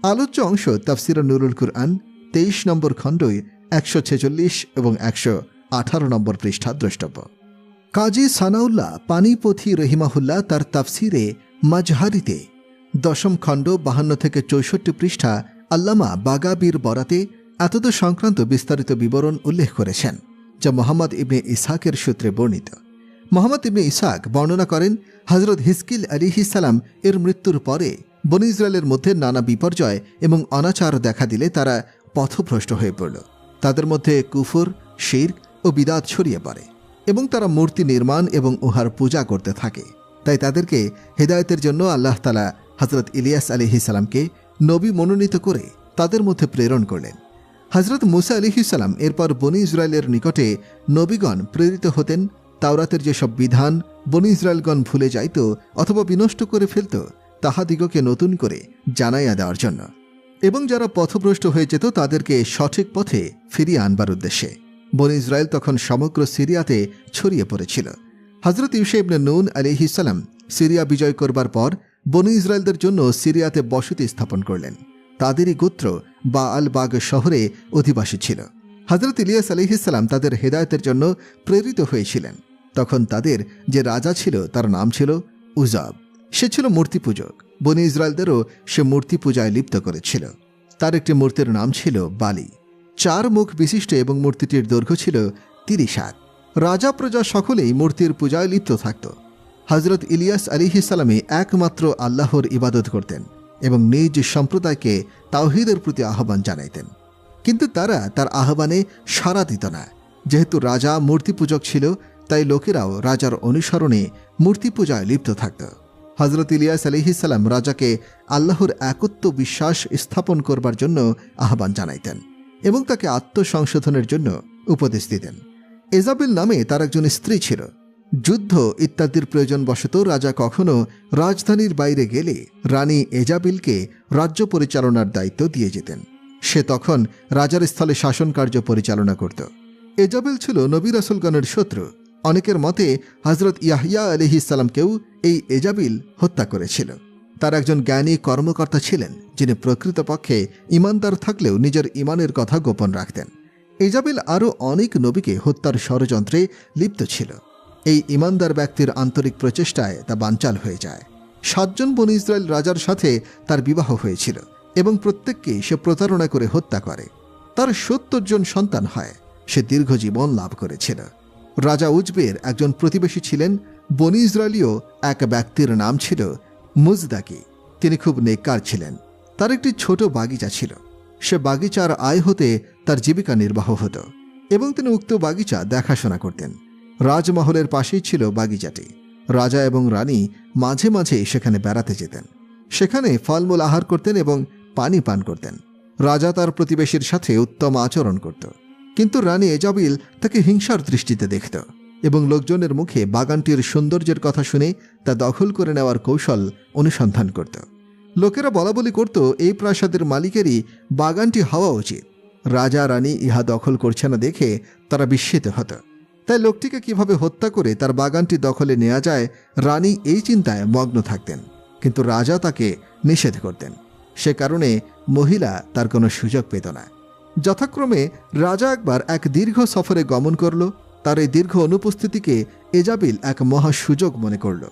আলোচ্য অংশ তাফসির নুরুল কুরআন 23 নম্বর খণ্ডই 146 এবং 118 নম্বর পৃষ্ঠা দ্রষ্টব্য। কাজী সানাউল্লাহ পানিপথি রহিমাহুল্লাহ তার তাফসিরে মাজহারিতে 10ম খণ্ড 52 থেকে 64 পৃষ্ঠা আল্লামা বাগাবীর বরাতে এতদ সংক্রান্ত বিস্তারিত বিবরণ উল্লেখ করেছেন, যা মোহাম্মদ ইবনে ইসহাকের সূত্রে বর্ণিত। মোহাম্মদ ইবনে ইসহাক বর্ণনা করেন, হজরত হিজকিল আলাইহিস সালাম এর মৃত্যুর পরে বনী ইসরায়েলের মধ্যে নানা বিপর্যয় এবং অনাচার দেখা দিলে তারা পথভ্রষ্ট হয়ে পড়ল। তাদের মধ্যে কুফর, শিরক ও বিদাত ছড়িয়ে পড়ে এবং তারা মূর্তি নির্মাণ এবং উহার পূজা করতে থাকে। তাই তাদেরকে হেদায়েতের জন্য আল্লাহ তাআলা হজরত ইলিয়াস আলাইহিস সালামকে নবী মনোনীত করে তাদের মধ্যে প্রেরণ করলেন। হজরত মুসা আলাইহিস সালাম এরপর বনী ইসরায়েলের নিকটে নবীগণ প্রেরিত হতেন। তাওরাতের যেসব বিধান বনী ইসরায়েলগণ ভুলে যাইত অথবা বিনষ্ট করে ফেলত, তাহাদিগকে নতুন করে জানাইয়া দেওয়ার জন্য, এবং যারা পথভ্রষ্ট হয়ে যেত তাদেরকে সঠিক পথে ফিরিয়ে আনবার উদ্দেশ্যে। বনী ইসরায়েল তখন সমগ্র সিরিয়াতে ছড়িয়ে পড়েছিল। হজরত ইউসা ইবনে নুন আলাইহিস সালাম সিরিয়া বিজয় করবার পর বনী ইসরায়েলদের জন্য সিরিয়াতে বসতি স্থাপন করলেন। তাদেরই গোত্র বা আল বাগ শহরে অধিবাসী ছিল। হজরত ইলিয়াস আলাইহিস সালাম তাদের হেদায়েতের জন্য প্রেরিত হয়েছিলেন। তখন তাদের যে রাজা ছিল তার নাম ছিল উজাব। সে ছিল মূর্তি পূজক। বনী ইসরায়েলদেরও সে মূর্তি পূজায় লিপ্ত করেছিল। তার একটি মূর্তির নাম ছিল বালি। 4 মুখ বিশিষ্ট এবং মূর্তিটির দৈর্ঘ্য ছিল 30 হাত। রাজা প্রজা সকলেই মূর্তির পূজায় লিপ্ত থাকত। হজরত ইলিয়াস আলাইহিস সালামই একমাত্র আল্লাহর ইবাদত করতেন এবং নিজ সম্প্রদায়কে তাওহীদের প্রতি আহ্বান জানাইতেন, কিন্তু তারা তার আহ্বানে সাড়া দিত না। যেহেতু রাজা মূর্তি পূজক ছিল, তাই লোকেরাও রাজার অনুসরণে মূর্তি পূজায় লিপ্ত থাকত। হজরত ইলিয়াস আলাইহিস সালাম রাজাকে আল্লাহর একত্ব বিশ্বাস স্থাপন করবার জন্য আহ্বান জানাইতেন এবং তাকে আত্মসংশোধনের জন্য উপদেশ দিতেন। এজাবিল নামে তার একজন স্ত্রী ছিল। যুদ্ধ ইত্যাদির প্রয়োজনবশত রাজা কখনো রাজধানীর বাইরে গেলে রানী এজাবিলকে রাজ্য পরিচালনার দায়িত্ব দিয়ে যেতেন। সে তখন রাজার স্থলে শাসন কার্য পরিচালনা করত। এজাবেল ছিল নবী রাসূলগণের শত্রু। অনেকের মতে হযরত ইয়াহইয়া আলাইহিস সালামকেও এই এজাবিল হত্যা করেছিল। তার একজন জ্ঞানী কর্মকর্তা ছিলেন, যিনি প্রকৃতপক্ষে ঈমানদার থাকলেও নিজের ঈমানের কথা গোপন রাখতেন। এজাবেল আরও অনেক নবীকে হত্যার ষড়যন্ত্রে লিপ্ত ছিল। এই ঈমানদার ব্যক্তির আন্তরিক প্রচেষ্টায় তা বানচাল হয়ে যায়। 7 জন বনী ইসরায়েল রাজার সাথে তার বিবাহ হয়েছিল এবং প্রত্যেককেই সে প্রতারণা করে হত্যা করে। তার 70 জন সন্তান হয়। সে দীর্ঘ জীবন লাভ করেছিল। রাজা উজবের একজন প্রতিবেশী ছিলেন বনী ইসরায়েলীয় এক ব্যক্তির নাম ছিল মুজদাকি। তিনি খুব নেককার ছিলেন। তার একটি ছোট বাগিচা ছিল। সে বাগিচার আয় হতে তার জীবিকা নির্বাহ হতো এবং তিনি উক্ত বাগিচা দেখাশোনা করতেন। রাজমহলের পাশেই ছিল বাগিচাটি। রাজা এবং রানী মাঝে মাঝে সেখানে বেড়াতে যেতেন। সেখানে ফলমূল আহার করতেন এবং পানি পান করতেন। রাজা তার প্রতিবেশীর সাথে উত্তম আচরণ করত, কিন্তু রানী এজাবিল তাকে হিংসার দৃষ্টিতে দেখত এবং লোকজনের মুখে বাগানটির সৌন্দর্যের কথা শুনে তা দখল করে নেওয়ার কৌশল অনুসন্ধান করত। লোকেরা বলাবলি করত এই প্রাসাদের মালিকেরই বাগানটি হওয়া উচিত। রাজা রানী ইহা দখল করছে না দেখে তারা বিস্মিত হতো। তাই লোকটিকে কিভাবে হত্যা করে তার বাগানটি দখলে নেওয়া যায়, রানী এই চিন্তায় মগ্ন থাকতেন, কিন্তু রাজা তাকে নিষেধ করতেন। সে কারণে মহিলা তার কোনো সুযোগ পেত না। যথাক্রমে রাজা একবার এক দীর্ঘ সফরে গমন করল। তার এই দীর্ঘ অনুপস্থিতিকে এজাবিল এক মহা সুযোগ মনে করল।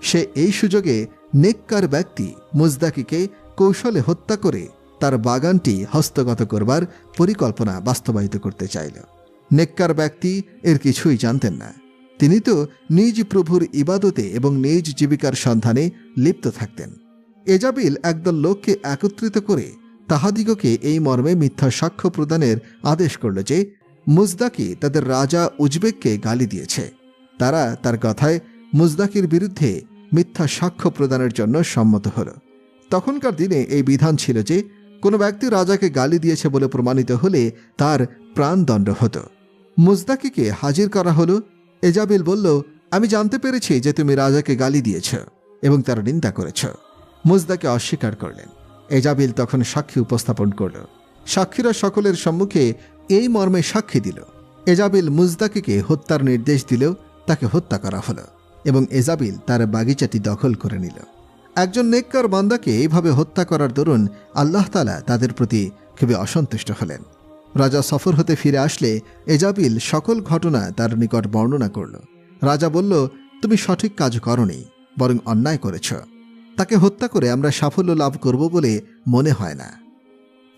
সে এই সুযোগে নেককার ব্যক্তি মুজদাকিকে কৌশলে হত্যা করে তার বাগানটি হস্তগত করবার পরিকল্পনা বাস্তবায়িত করতে চাইল। নেককার ব্যক্তি এর কিছুই জানতেন না। তিনি তো নিজ প্রভুর ইবাদতে এবং নিজ জীবিকার সন্ধানে লিপ্ত থাকতেন। এজাবিল একদল লোককে একত্রিত করে তাহাদিগকে এই মর্মে মিথ্যা সাক্ষ্য প্রদানের আদেশ করল যে মুজদাকি তাদের রাজা উজবেককে গালি দিয়েছে। তারা তার কথায় মুজদাকির বিরুদ্ধে মিথ্যা সাক্ষ্য প্রদানের জন্য সম্মত হল। তখনকার দিনে এই বিধান ছিল যে কোনো ব্যক্তি রাজাকে গালি দিয়েছে বলে প্রমাণিত হলে তার প্রাণদণ্ড হতো। মুজদাকিকে হাজির করা হলো। এজাবিল বলল, আমি জানতে পেরেছি যে তুমি রাজাকে গালি দিয়েছ এবং তার নিন্দা করেছ। মুজদাকি অস্বীকার করলেন। এজাবিল তখন সাক্ষী উপস্থাপন করল। সাক্ষীরা সকলের সম্মুখে এই মর্মে সাক্ষী দিল। এজাবিল মুজদাকিকে হত্যার নির্দেশ দিলেও তাকে হত্যা করা হলো এবং এজাবিল তার বাগিচাটি দখল করে নিল। একজন নেককার বান্দাকে এইভাবে হত্যা করার দরুন আল্লাহ তাআলা তাদের প্রতি খুবই অসন্তুষ্ট হলেন। রাজা সফর হতে ফিরে আসলে এজাবিল সকল ঘটনা তার নিকট বর্ণনা করল। রাজা বলল, তুমি সঠিক কাজ করনি, বরং অন্যায় করেছ। তাকে হত্যা করে আমরা সাফল্য লাভ করব বলে মনে হয় না।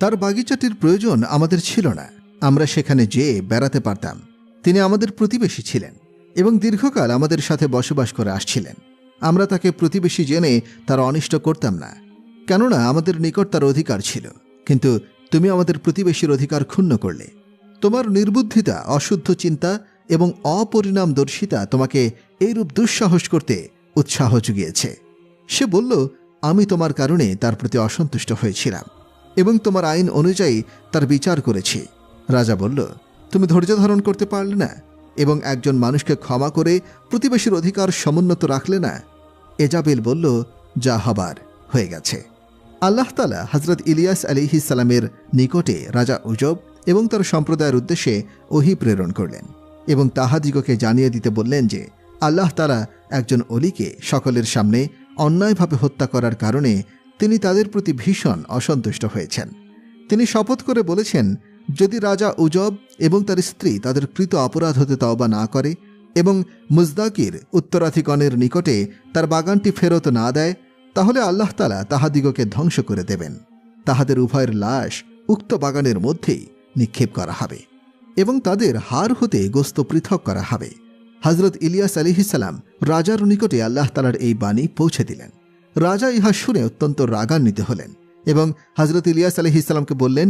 তার বাগিচাটির প্রয়োজন আমাদের ছিল না। আমরা সেখানে যেয়ে বেড়াতে পারতাম। তিনি আমাদের প্রতিবেশী ছিলেন এবং দীর্ঘকাল আমাদের সাথে বসবাস করে আসছিলেন। আমরা তাকে প্রতিবেশী জেনে তার অনিষ্ট করতাম না, কেননা আমাদের নিকট তার অধিকার ছিল। কিন্তু তুমি আমাদের প্রতিবেশীর অধিকার ক্ষুণ্ণ করলে। তোমার নির্বুদ্ধিতা, অশুদ্ধ চিন্তা এবং অপরিণামদর্শিতা তোমাকে এইরূপ দুঃসাহস করতে উৎসাহ জুগিয়েছে। সে বলল, আমি তোমার কারণে তার প্রতি অসন্তুষ্ট হয়েছিলাম এবং তোমার আইন অনুযায়ী তার বিচার করেছি। রাজা বলল, তুমি ধৈর্য ধারণ করতে পারলে না এবং একজন মানুষকে ক্ষমা করে প্রতিবেশীর অধিকার সমুন্নত রাখলে না। এজাবিল বলল, যা হবার হয়ে গেছে। আল্লাহ তাআলা হযরত ইলিয়াস আলাইহিস সালামের নিকটে রাজা উজব এবং তার সম্প্রদায়ের উদ্দেশ্যে ওহী প্রেরণ করলেন এবং তাহাদিগকে জানিয়ে দিতে বললেন যে আল্লাহ তাআলা একজন অলিকে সকলের সামনে অন্যায়ভাবে হত্যা করার কারণে তিনি তাদের প্রতি ভীষণ অসন্তুষ্ট হয়েছেন। তিনি শপথ করে বলেছেন, যদি রাজা উজব এবং তার স্ত্রী তাদের কৃত অপরাধ হতে তওবা না করে এবং মুজদাকির উত্তরাধিকণের নিকটে তার বাগানটি ফেরত না দেয়, তাহলে আল্লাহ তাআলা তাহাদিগকে ধ্বংস করে দেবেন। তাহাদের উভয়ের লাশ উক্ত বাগানের মধ্যেই নিক্ষেপ করা হবে এবং তাদের হাড় হতে গোস্ত পৃথক করা হবে। হযরত ইলিয়াস আলাইহিস সালাম রাজার নিকটে আল্লাহ তাআলার এই বাণী পৌঁছে দিলেন। রাজা ইহা শুনে অত্যন্ত রাগান্বিত হলেন এবং হযরত ইলিয়াস আলাইহিস সালামকে বললেন,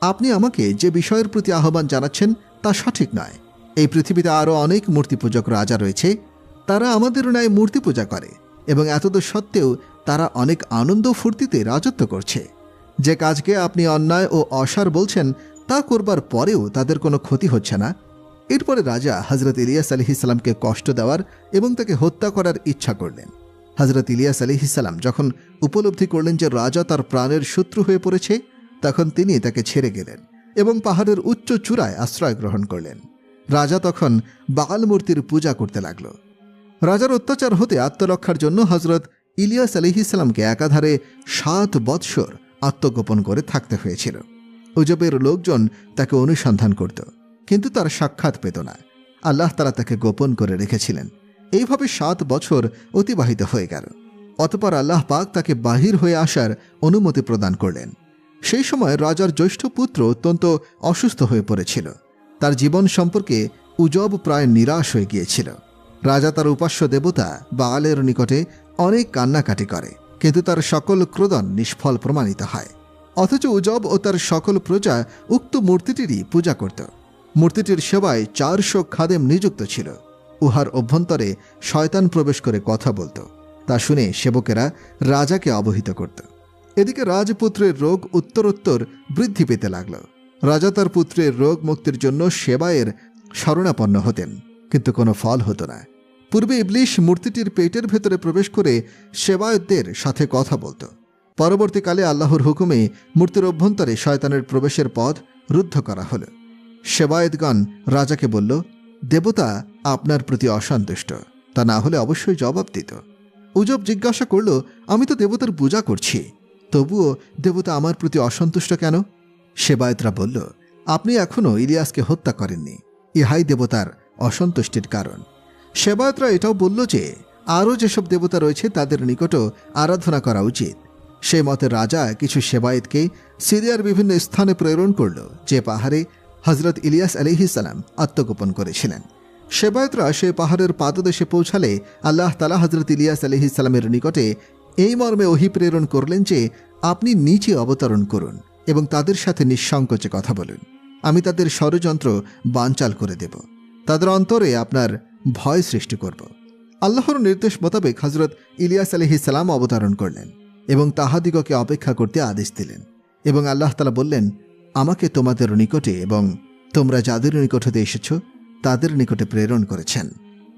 আপনি আমাকে যে বিষয়ের প্রতি আহ্বান জানাচ্ছেন তা সঠিক নয়। এই পৃথিবীতে আরও অনেক মূর্তি পূজক রাজা রয়েছে। তারা আমাদের ন্যায় মূর্তি পূজা করে এবং এতদ সত্ত্বেও তারা অনেক আনন্দ ফুর্তিতে রাজত্ব করছে। যে কাজকে আপনি অন্যায় ও অসার বলছেন তা করবার পরেও তাদের কোনো ক্ষতি হচ্ছে না। এরপরে রাজা হজরত ইলিয়াস আলাইহিসসালামকে কষ্ট দেওয়ার এবং তাকে হত্যা করার ইচ্ছা করলেন। হজরত ইলিয়াস আলাইহিসসালাম যখন উপলব্ধি করলেন যে রাজা তার প্রাণের শত্রু হয়ে পড়েছে, তখন তিনি তাকে ছেড়ে গেলেন এবং পাহাড়ের উচ্চ চূড়ায় আশ্রয় গ্রহণ করলেন। রাজা তখন বাগাল মূর্তির পূজা করতে লাগল। রাজার অত্যাচার হতে আত্মরক্ষার জন্য হজরত ইলিয়াস আলাইহিসসালামকে একাধারে 7 বৎসর আত্মগোপন করে থাকতে হয়েছিল। উজবের লোকজন তাকে অনুসন্ধান করত, কিন্তু তার সাক্ষাৎ পেত না। আল্লাহ তাআলা তাকে গোপন করে রেখেছিলেন। এইভাবে 7 বছর অতিবাহিত হয়ে গেল। অতঃপর আল্লাহ পাক তাকে বাহির হয়ে আসার অনুমতি প্রদান করলেন। সেই সময় রাজার জ্যৈষ্ঠ পুত্র অত্যন্ত অসুস্থ হয়ে পড়েছিল। তার জীবন সম্পর্কে উজব প্রায় নিরাশ হয়ে গিয়েছিল। রাজা তার উপাস্য দেবতা বাগালের নিকটে অনেক কান্নাকাটি করে, কিন্তু তার সকল ক্রোধন নিষ্ফল প্রমাণিত হয়। অথচ উজব ও তার সকল প্রজা উক্ত মূর্তিটিরই পূজা করত। মূর্তিটির সেবায় 400 খাদেম নিযুক্ত ছিল। উহার অভ্যন্তরে শয়তান প্রবেশ করে কথা বলত। তা শুনে সেবকেরা রাজাকে অবহিত করত। এদিকে রাজপুত্রের রোগ উত্তরোত্তর বৃদ্ধি পেতে লাগল। রাজা তার পুত্রের রোগ মুক্তির জন্য সেবায়ের শরণাপন্ন হতেন, কিন্তু কোনো ফল হতো না। পূর্বে ইবলিশ মূর্তিটির পেটের ভেতরে প্রবেশ করে সেবায়তদের সাথে কথা বলত। পরবর্তীকালে আল্লাহর হুকুমে মূর্তির অভ্যন্তরে শয়তানের প্রবেশের পথ রুদ্ধ করা হল। সেবায়েতগণ রাজাকে বলল, দেবতা আপনার প্রতি অসন্তুষ্ট, তা না হলে অবশ্যই জবাব দিত। উজব জিজ্ঞাসা করল, আমি তো দেবতার পূজা করছি, তবুও দেবতা আমার প্রতি অসন্তুষ্ট কেন? সেবায়েতরা বলল, আপনি এখনও ইলিয়াসকে হত্যা করেননি, ইহাই দেবতার অসন্তুষ্টির কারণ। সেবায়েতরা এটাও বলল যে আরও যেসব দেবতা রয়েছে তাদের নিকটও আরাধনা করা উচিত। সেই মতে রাজা কিছু সেবায়েতকে সিরিয়ার বিভিন্ন স্থানে প্রেরণ করল, যে পাহাড়ে হজরত ইলিয়াস আলাইহিসসালাম আত্মগোপন করেছিলেন। সেবায়েতরা সে পাহাড়ের পাদদেশে পৌঁছালে আল্লাহ তাআলা হজরত ইলিয়াস আলাইহিসসালামের নিকটে এই মর্মে ওহী প্রেরণ করলেন যে, আপনি নিচে অবতরণ করুন এবং তাদের সাথে নিঃসংকোচে কথা বলুন। আমি তাদের ষড়যন্ত্র বানচাল করে দেব, তাদের অন্তরে আপনার ভয় সৃষ্টি করব। আল্লাহর নির্দেশ মোতাবেক হজরত ইলিয়াস আলাইহিসসালাম অবতরণ করলেন এবং তাহাদিগকে অপেক্ষা করতে আদেশ দিলেন। এবং আল্লাহ তাআলা বললেন, আমাকে তোমাদের নিকটে এবং তোমরা যাদের নিকট হতে এসেছ তাদের নিকটে প্রেরণ করেছেন।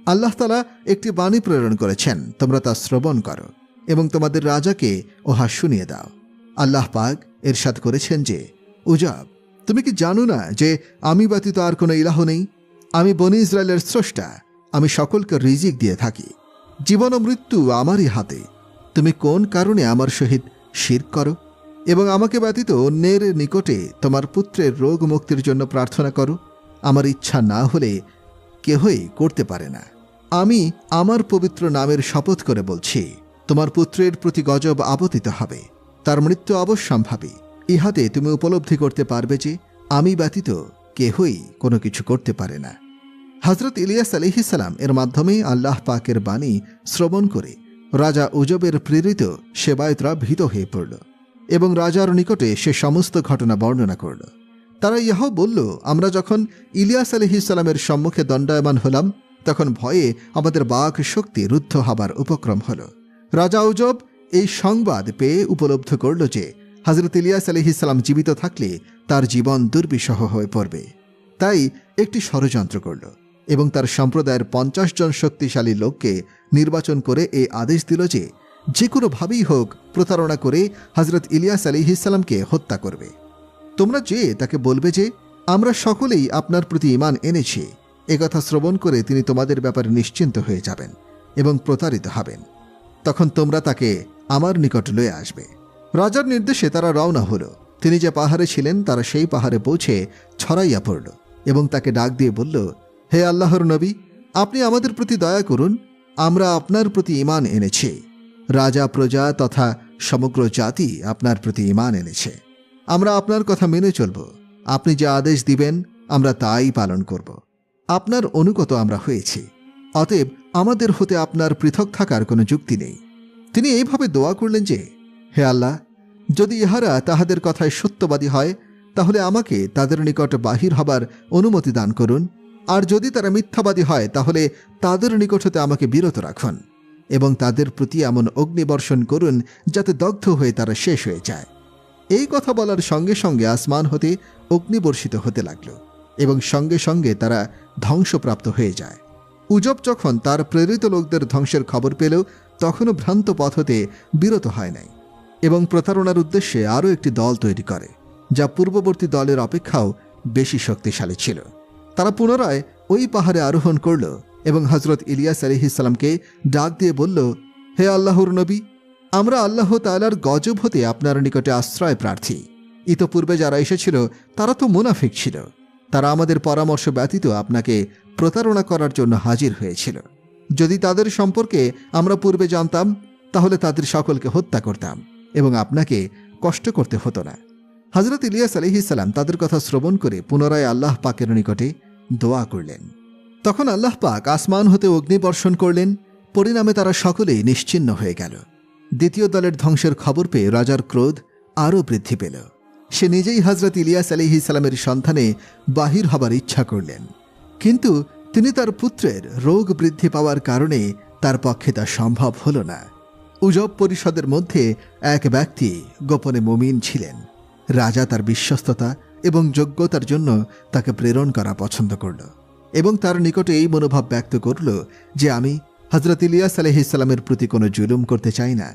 আল্লাহ তাআলা একটি বাণী প্রেরণ করেছেন, তোমরা তা শ্রবণ করো এবং তোমাদের রাজাকে উহা শুনিয়ে দাও। আল্লাহ পাক ইরশাদ করেছেন যে, উজব, তুমি কি জানো না যে আমি ব্যতীত আর কোনো ইলাহ নেই? আমি বনী ইসরায়েলের স্রষ্টা, আমি সকলকে রিজিক দিয়ে থাকি, জীবন ও মৃত্যু আমারই হাতে। তুমি কোন কারণে আমার সহিত শিরক করো এবং আমাকে ব্যতীত অন্যের নিকটে তোমার পুত্রের রোগ মুক্তির জন্য প্রার্থনা করো? আমার ইচ্ছা না হলে কেহই করতে পারে না। আমি আমার পবিত্র নামের শপথ করে বলছি, তোমার পুত্রের প্রতি গজব আপতিত হবে, তার মৃত্যু অবশ্যম্ভাবী। ইহাতে তুমি উপলব্ধি করতে পারবে যে আমি ব্যতীত কেহই কোনো কিছু করতে পারে না। হজরত ইলিয়াস আলাইহিসসালাম এর মাধ্যমে আল্লাহ পাকের বাণী শ্রবণ করে রাজা উজবের প্রেরিত সেবায়েতরা ভীত হয়ে পড়ল এবং রাজার নিকটে সে সমস্ত ঘটনা বর্ণনা করল। তারা ইহাও বলল, আমরা যখন ইলিয়াস আলাইহিসসালামের সম্মুখে দণ্ডায়মান হলাম, তখন ভয়ে আমাদের বাক শক্তি রুদ্ধ হবার উপক্রম হল। রাজা উজব এই সংবাদ পেয়ে উপলব্ধ করল যে হজরত ইলিয়াস আলাইহিসসালাম জীবিত থাকলে তার জীবন দুর্বিষহ হয়ে পড়বে। তাই একটি ষড়যন্ত্র করল এবং তার সম্প্রদায়ের 50 জন শক্তিশালী লোককে নির্বাচন করে এই আদেশ দিল যে যে কোনোভাবেই হোক প্রতারণা করে হজরত ইলিয়াস আলাইহিসসালামকে হত্যা করবে। তোমরা যে তাকে বলবে যে আমরা সকলেই আপনার প্রতি ঈমান এনেছি, একথা শ্রবণ করে তিনি তোমাদের ব্যাপারে নিশ্চিন্ত হয়ে যাবেন এবং প্রতারিত হবেন। তখন তোমরা তাকে আমার নিকট লয়ে আসবে। রাজার নির্দেশে তারা রওনা হল। তিনি যে পাহাড়ে ছিলেন তারা সেই পাহাড়ে পৌঁছে ছড়াইয়া পড়ল এবং তাকে ডাক দিয়ে বলল, হে আল্লাহর নবী, আপনি আমাদের প্রতি দয়া করুন, আমরা আপনার প্রতি ঈমান এনেছি। রাজা প্রজা তথা সমগ্র জাতি আপনার প্রতি ঈমান এনেছে। আমরা আপনার কথা মেনে চলব। আপনি যে আদেশ দিবেন আমরা তাই পালন করব। আপনার অনুগত আমরা হয়েছি, অতএব আমাদের হতে আপনার পৃথক থাকার কোনো যুক্তি নেই। তিনি এইভাবে দোয়া করলেন যে, হে আল্লাহ, যদি ইহারা তাহাদের কথায় সত্যবাদী হয় তাহলে আমাকে তাদের নিকট বাহির হবার অনুমতি দান করুন, আর যদি তারা মিথ্যাবাদী হয় তাহলে তাদের নিকট হতে আমাকে বিরত রাখুন এবং তাদের প্রতি এমন অগ্নিবর্ষণ করুন যাতে দগ্ধ হয়ে তারা শেষ হয়ে যায়। এই কথা বলার সঙ্গে সঙ্গে আসমান হতে অগ্নিবর্ষিত হতে লাগল এবং সঙ্গে সঙ্গে তারা ধ্বংসপ্রাপ্ত হয়ে যায়। উজব যখন তার প্রেরিত লোকদের ধ্বংসের খবর পেল তখনও ভ্রান্ত পথ হতে বিরত হয় নাই এবং প্রতারণার উদ্দেশ্যে আরও একটি দল তৈরি করে, যা পূর্ববর্তী দলের অপেক্ষাও বেশি শক্তিশালী ছিল। তারা পুনরায় ওই পাহাড়ে আরোহণ করল এবং হজরত ইলিয়াস আলাইহিসসালামকে ডাক দিয়ে বলল, হে আল্লাহর নবী, আমরা আল্লাহ তাআলার গজব হতে আপনার নিকটে আশ্রয় প্রার্থী। ইতপূর্বে যারা এসেছিল তারা তো মুনাফিক ছিল। তারা আমাদের পরামর্শ ব্যতীত আপনাকে প্রতারণা করার জন্য হাজির হয়েছিল। যদি তাদের সম্পর্কে আমরা পূর্বে জানতাম তাহলে তাদের সকলকে হত্যা করতাম এবং আপনাকে কষ্ট করতে হতো না। হজরত ইলিয়াস আলাইহিসসালাম তাদের কথা শ্রবণ করে পুনরায় আল্লাহ পাকের নিকটে দোয়া করলেন। তখন আল্লাহ পাক আসমান হতে অগ্নিবর্ষণ করলেন। পরিণামে তারা সকলেই নিশ্চিহ্ন হয়ে গেল। দ্বিতীয় দলের ধ্বংসের খবর পেয়ে রাজার ক্রোধ আরও বৃদ্ধি পেল। সে নিজেই হজরত ইলিয়াস আলাইহিসসালামের সন্ধানে বাহির হবার ইচ্ছা করলেন, কিন্তু তিনি তার পুত্রের রোগ বৃদ্ধি পাওয়ার কারণে তার পক্ষে তা সম্ভব হল না। উজব পরিষদের মধ্যে এক ব্যক্তি গোপনে মুমিন ছিলেন। রাজা তার বিশ্বস্ততা এবং যোগ্যতার জন্য তাকে প্রেরণ করা পছন্দ করল এবং তার নিকটে এই মনোভাব ব্যক্ত করল যে আমি হজরত ইলিয়াস আলাইহিসসালামের প্রতি কোনো জুলুম করতে চাই না।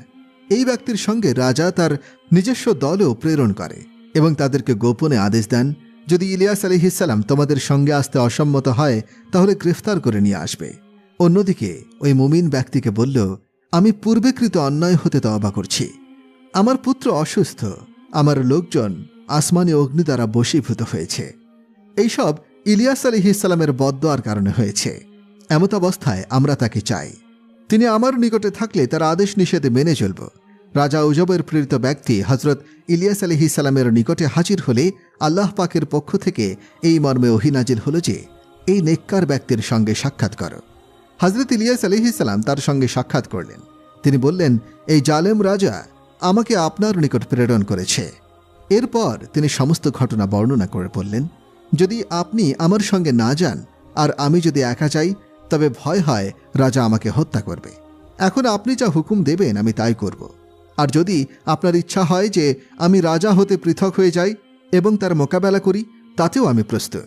এই ব্যক্তির সঙ্গে রাজা তার নিজস্ব দলও প্রেরণ করে এবং তাদেরকে গোপনে আদেশ দেন, যদি ইলিয়াস আলাইহিসসালাম তোমাদের সঙ্গে আসতে অসম্মত হয় তাহলে গ্রেফতার করে নিয়ে আসবে। অন্যদিকে ওই মুমিন ব্যক্তিকে বলল, আমি পূর্বেকৃত অন্যায় হতে তওবা করছি। আমার পুত্র অসুস্থ, আমার লোকজন আসমানি অগ্নি দ্বারা বশীভূত হয়েছে। এইসব ইলিয়াস আলাইহিসসালামের বদদোয়ার কারণে হয়েছে। এমত অবস্থায় আমরা তাকে চাই। তিনি আমার নিকটে থাকলে তার আদেশ নিষেধে মেনে চলব। রাজা উজবের প্রেরিত ব্যক্তি হজরত ইলিয়াস আলাইহিসসালামের নিকটে হাজির হলে আল্লাহ পাকের পক্ষ থেকে এই মর্মে ওহী নাজিল হল যে, এই নেককার ব্যক্তির সঙ্গে সাক্ষাৎ করো। হজরত ইলিয়াস আলাইহিসসালাম তার সঙ্গে সাক্ষাৎ করলেন। তিনি বললেন, এই জালেম রাজা আমাকে আপনার নিকট প্রেরণ করেছে। এরপর তিনি সমস্ত ঘটনা বর্ণনা করে বললেন, যদি আপনি আমার সঙ্গে না যান আর আমি যদি একা যাই তবে ভয় হয় রাজা আমাকে হত্যা করবে। এখন আপনি যা হুকুম দেবেন আমি তাই করব। আর যদি আপনার ইচ্ছা হয় যে আমি রাজা হতে পৃথক হয়ে যাই এবং তার মোকাবেলা করি তাতেও আমি প্রস্তুত।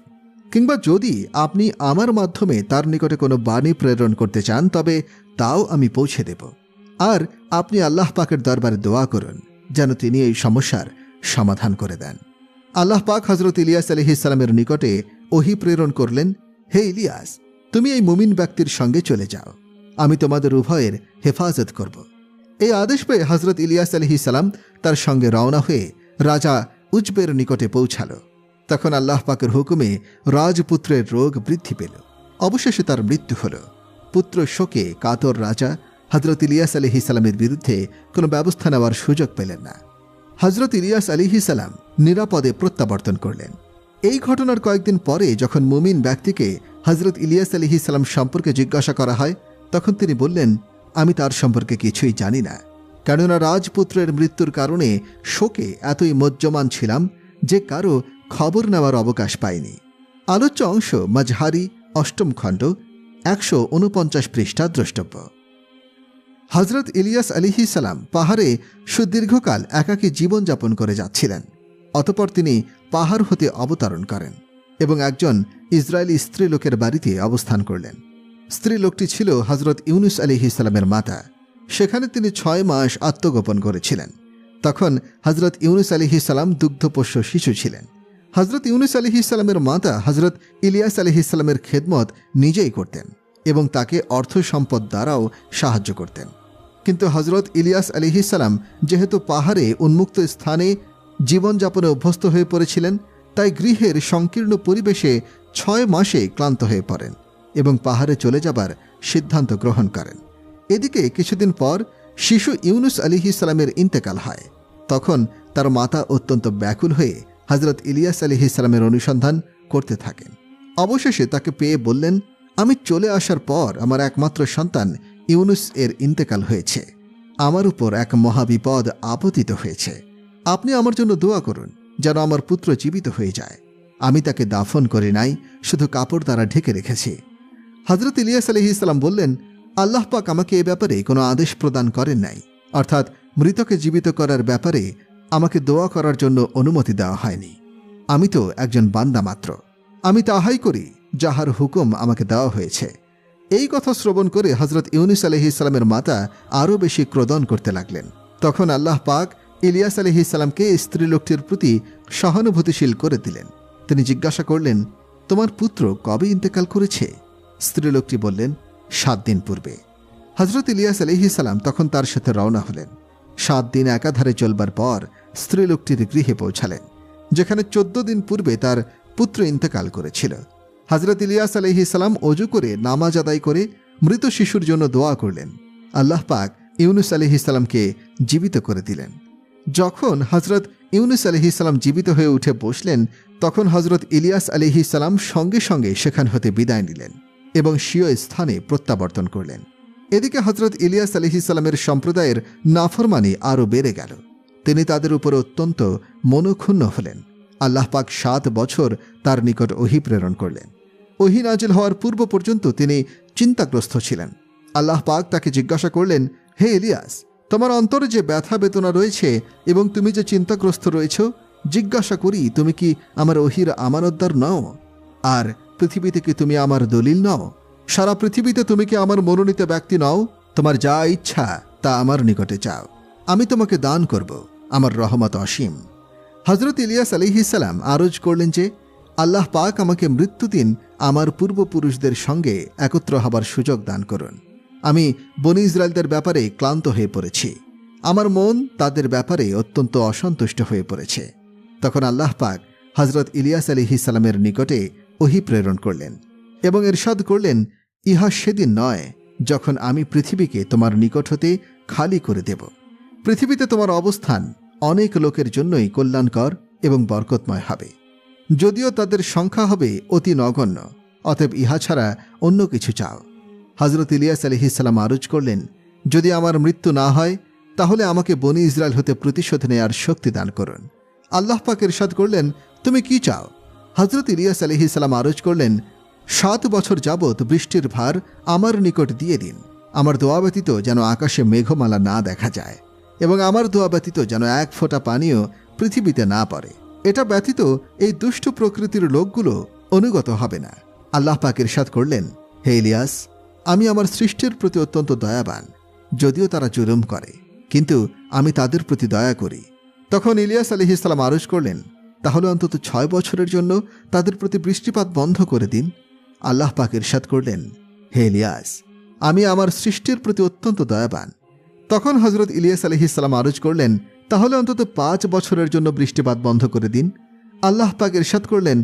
কিংবা যদি আপনি আমার মাধ্যমে তার নিকটে কোনো বাণী প্রেরণ করতে চান তবে তাও আমি পৌঁছে দেব। আর আপনি আল্লাহ পাকের দরবারে দোয়া করুন যেন তিনি এই সমস্যার সমাধান করে দেন। আল্লাহ পাক হজরত ইলিয়াস আলাইহিসসালামের নিকটে ওহী প্রেরণ করলেন, হে ইলিয়াস, তুমি এই মুমিন ব্যক্তির সঙ্গে চলে যাও, আমি তোমাদের উভয়ের হেফাজত করব। এই আদেশ পেয়ে হজরত ইলিয়াস আলাইহিসসালাম তার সঙ্গে রওনা হয়ে রাজা উজবের নিকটে পৌঁছাল। তখন আল্লাহ পাকের হুকুমে রাজপুত্রের রোগ বৃদ্ধি পেল। অবশেষে তার মৃত্যু হল। পুত্র শোকে কাতর রাজা হজরত ইলিয়াস আলাইহিসসালামের বিরুদ্ধে কোনো ব্যবস্থা নেওয়ার সুযোগ পেলেন না। হজরত ইলিয়াস আলাইহিসসালাম নিরাপদে প্রত্যাবর্তন করলেন। এই ঘটনার কয়েকদিন পরে যখন মুমিন ব্যক্তিকে হজরত ইলিয়াস আলাইহিসসালাম সম্পর্কে জিজ্ঞাসা করা হয় তখন তিনি বললেন, আমি তার সম্পর্কে কিছুই জানি না, কেননা রাজপুত্রের মৃত্যুর কারণে শোকে এতই মজ্জমান ছিলাম যে কারো খবর নেওয়ার অবকাশ পাইনি। আলোচ্য অংশ মাজহারি ৮ম খণ্ড ১৪৯ পৃষ্ঠা দ্রষ্টব্য। হজরত ইলিয়াস আলাইহিসসালাম পাহাড়ে সুদীর্ঘকাল একাকী জীবনযাপন করে যাচ্ছিলেন। অতঃপর তিনি পাহাড় হতে অবতরণ করেন এবং একজন ইসরায়েলি স্ত্রীলোকের বাড়িতে অবস্থান করলেন। স্ত্রীলোকটি ছিল হজরত ইউনুস আলাইহিসসালামের মাতা। সেখানে তিনি ৬ মাস আত্মগোপন করেছিলেন। তখন হজরত ইউনুস আলাইহিসসালাম দুগ্ধপোষ্য শিশু ছিলেন। হজরত ইউনুস আলাইহিসসালামের মাতা হজরত ইলিয়াস আলাইহিসসালামের খেদমত নিজেই করতেন এবং তাকে অর্থ সম্পদ দ্বারাও সাহায্য করতেন। কিন্তু হজরত ইলিয়াস আলাইহিসসালাম যেহেতু পাহাড়ে উন্মুক্ত স্থানে জীবনযাপনে অভ্যস্ত হয়ে পড়েছিলেন তাই গৃহের সংকীর্ণ পরিবেশে ৬ মাসে ক্লান্ত হয়ে পড়েন এবং পাহাড়ে চলে যাবার সিদ্ধান্ত গ্রহণ করেন। এদিকে কিছুদিন পর শিশু ইউনুস আলাইহিসসালামের ইন্তেকাল হয়। তখন তার মাতা অত্যন্ত ব্যাকুল হয়ে হজরত ইলিয়াস আলাইহিসসালামের অনুসন্ধান করতে থাকেন। অবশেষে তাকে পেয়ে বললেন, আমি চলে আসার পর আমার একমাত্র সন্তান ইউনুস এর ইন্তেকাল হয়েছে। আমার উপর এক মহাবিপদ আপতিত হয়েছে। আপনি আমার জন্য দোয়া করুন যেন আমার পুত্র জীবিত হয়ে যায়। আমি তাকে দাফন করে নাই, শুধু কাপড় দ্বারা ঢেকে রেখেছি। হজরত ইলিয়াস আলাইহিসসালাম বললেন, আল্লাহ পাক আমাকে এ ব্যাপারে কোনো আদেশ প্রদান করেন নাই, অর্থাৎ মৃতকে জীবিত করার ব্যাপারে আমাকে দোয়া করার জন্য অনুমতি দেওয়া হয়নি। আমি তো একজন বান্দা মাত্র। আমি তাহাই করি যাহার হুকুম আমাকে দেওয়া হয়েছে। এই কথা শ্রবণ করে হজরত ইউনুস আলাইহিসসালামের মাতা আরও বেশি ক্রোধন করতে লাগলেন। তখন আল্লাহ পাক ইলিয়াস আলাইহিসসালামকে স্ত্রীলোকটির প্রতি সহানুভূতিশীল করে দিলেন। তিনি জিজ্ঞাসা করলেন, তোমার পুত্র কবে ইন্তেকাল করেছে? স্ত্রীলোকটি বললেন, 7 দিন পূর্বে। হজরত ইলিয়াস আলাইহিসসালাম তখন তার সাথে রওনা হলেন। 7 দিন একাধারে চলবার পর স্ত্রীলোকটির গৃহে পৌঁছালেন, যেখানে 14 দিন পূর্বে তার পুত্র ইন্তেকাল করেছিল। হজরত ইলিয়াস আলাইহিসসালাম অজু করে নামাজ আদায় করে মৃত শিশুর জন্য দোয়া করলেন। আল্লাহ পাক ইউনুস আলাইহিসসালামকে জীবিত করে দিলেন। যখন হজরত ইউনুস আলাইহিসসালাম জীবিত হয়ে উঠে বসলেন, তখন হজরত ইলিয়াস আলাইহিসসালাম সঙ্গে সঙ্গে সেখান হতে বিদায় নিলেন এবং স্বীয় স্থানে প্রত্যাবর্তন করলেন। এদিকে হজরত ইলিয়াস আলাইহিসসালামের সম্প্রদায়ের নাফরমানি আরও বেড়ে গেল। তিনি তাদের উপর অত্যন্ত মনক্ষুণ্ণ হলেন। আল্লাহ পাক 7 বছর তার নিকট ওহী প্রেরণ করলেন। ওহী নাজিল হওয়ার পূর্ব পর্যন্ত তিনি চিন্তাগ্রস্ত ছিলেন। আল্লাহ পাক তাকে জিজ্ঞাসা করলেন, হে ইলিয়াস, তোমার অন্তরে যে ব্যথা বেদনা রয়েছে এবং তুমি যে চিন্তাগ্রস্ত রয়েছ, জিজ্ঞাসা করি তুমি কি আমার ওহীর আমানতদার নও? আর পৃথিবীতে কি তুমি আমার দলিল নও? সারা পৃথিবীতে তুমি কি আমার মনোনীত ব্যক্তি নও? তোমার যা ইচ্ছা তা আমার নিকটে চাও, আমি তোমাকে দান করব, আমার রহমত অসীম। হজরত ইলিয়াস আলাইহিসসালাম আরজ করলেন যে, আল্লাহ পাক আমাকে মৃত্যুদিন আমার পূর্বপুরুষদের সঙ্গে একত্র হবার সুযোগ দান করুন। আমি বনী ইসরায়েলদের ব্যাপারে ক্লান্ত হয়ে পড়েছি। আমার মন তাদের ব্যাপারে অত্যন্ত অসন্তুষ্ট হয়ে পড়েছে। তখন আল্লাহ পাক হজরত ইলিয়াস আলাইহিসসালামের নিকটে ওহী প্রেরণ করলেন এবং ইরশাদ করলেন, ইহা সেদিন নয় যখন আমি পৃথিবীকে তোমার নিকট হতে খালি করে দেব। পৃথিবীতে তোমার অবস্থান অনেক লোকের জন্যই কল্যাণকর এবং বরকতময় হবে, যদিও তাদের সংখ্যা হবে অতি নগণ্য। অতএব ইহা ছাড়া অন্য কিছু চাও। হজরত ইলিয়াস আলাইহিসসালাম আরজ করলেন, যদি আমার মৃত্যু না হয় তাহলে আমাকে বনী ইসরায়েল হতে প্রতিশোধ নেয়ার শক্তি দান করুন। আল্লাহ পাক ইরশাদ করলেন, তুমি কি চাও? হজরত ইলিয়াস আলাইহিসসালাম আরজ করলেন, 7 বছর যাবৎ বৃষ্টির ভার আমার নিকট দিয়ে দিন। আমার দোয়া ব্যতীত যেন আকাশে মেঘমালা না দেখা যায় এবং আমার দোয়া ব্যতীত যেন 1 ফোঁটা পানিও পৃথিবীতে না পড়ে। এটা ব্যতীত এই দুষ্ট প্রকৃতির লোকগুলো অনুগত হবে না। আল্লাহ পাক ইরশাদ করলেন, হে ইলিয়াস, আমি আমার সৃষ্টির প্রতি অত্যন্ত দয়াবান, যদিও তারা জুলুম করে, কিন্তু আমি তাদের প্রতি দয়া করি। তখন ইলিয়াস আলাইহিসসালাম আরজ করলেন, তাহলে অন্তত 6 বছরের জন্য তাদের প্রতি বৃষ্টিপাত বন্ধ করে দিন। আল্লাহ পাক ইরশাদ করলেন, হে ইলিয়াস, আমি আমার সৃষ্টির প্রতি অত্যন্ত দয়াবান। তখন হজরত ইলিয়াস আলাইহিসসালাম আরজ করলেন, তাহলে অন্তত 5 বছরের জন্য বৃষ্টিপাত বন্ধ করে দিন। আল্লাহ পাক ইরশাদ করলেন,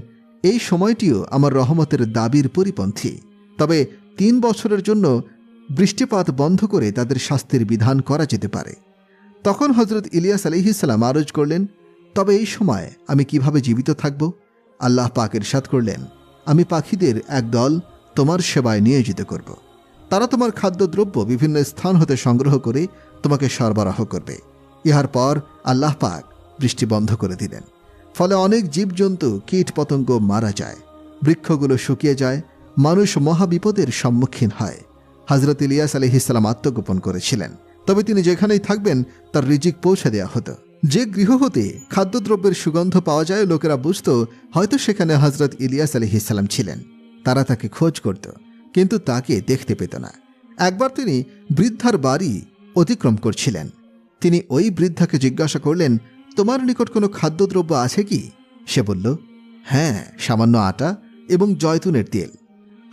এই সময়টিও আমার রহমতের দাবির পরিপন্থী, তবে 3 বছরের জন্য বৃষ্টিপাত বন্ধ করে তাদের শাস্তির বিধান করা যেতে পারে। তখন হজরত ইলিয়াস আলাইহিসসালাম আরজ করলেন, তবে এই সময় আমি কিভাবে জীবিত থাকব? আল্লাহ পাক ইরশাদ করলেন, আমি পাখিদের এক দল তোমার সেবায় নিয়োজিত করব। তারা তোমার খাদ্যদ্রব্য বিভিন্ন স্থান হতে সংগ্রহ করে তোমাকে সরবরাহ করবে। ইহার পর আল্লাহ পাক বৃষ্টি বন্ধ করে দিলেন। ফলে অনেক জীবজন্তু কীট পতঙ্গ মারা যায়, বৃক্ষগুলো শুকিয়ে যায়, মানুষ মহাবিপদের সম্মুখীন হয়। হজরত ইলিয়াস আলাইহিসসালাম আত্মগোপন করেছিলেন, তবে তিনি যেখানেই থাকবেন তার রিজিক পৌঁছে দেওয়া হতো। যে গৃহ হতে খাদ্যদ্রব্যের সুগন্ধ পাওয়া যায়, লোকেরা বুঝত হয়তো সেখানে হজরত ইলিয়াস আলাইহিসসালাম ছিলেন। তারা তাকে খোঁজ করত, কিন্তু তাকে দেখতে পেত না। একবার তিনি বৃদ্ধার বাড়ি অতিক্রম করছিলেন। তিনি ওই বৃদ্ধাকে জিজ্ঞাসা করলেন, তোমার নিকট কোনো খাদ্যদ্রব্য আছে কি? সে বলল, হ্যাঁ, সামান্য আটা এবং জয়তুনের তেল।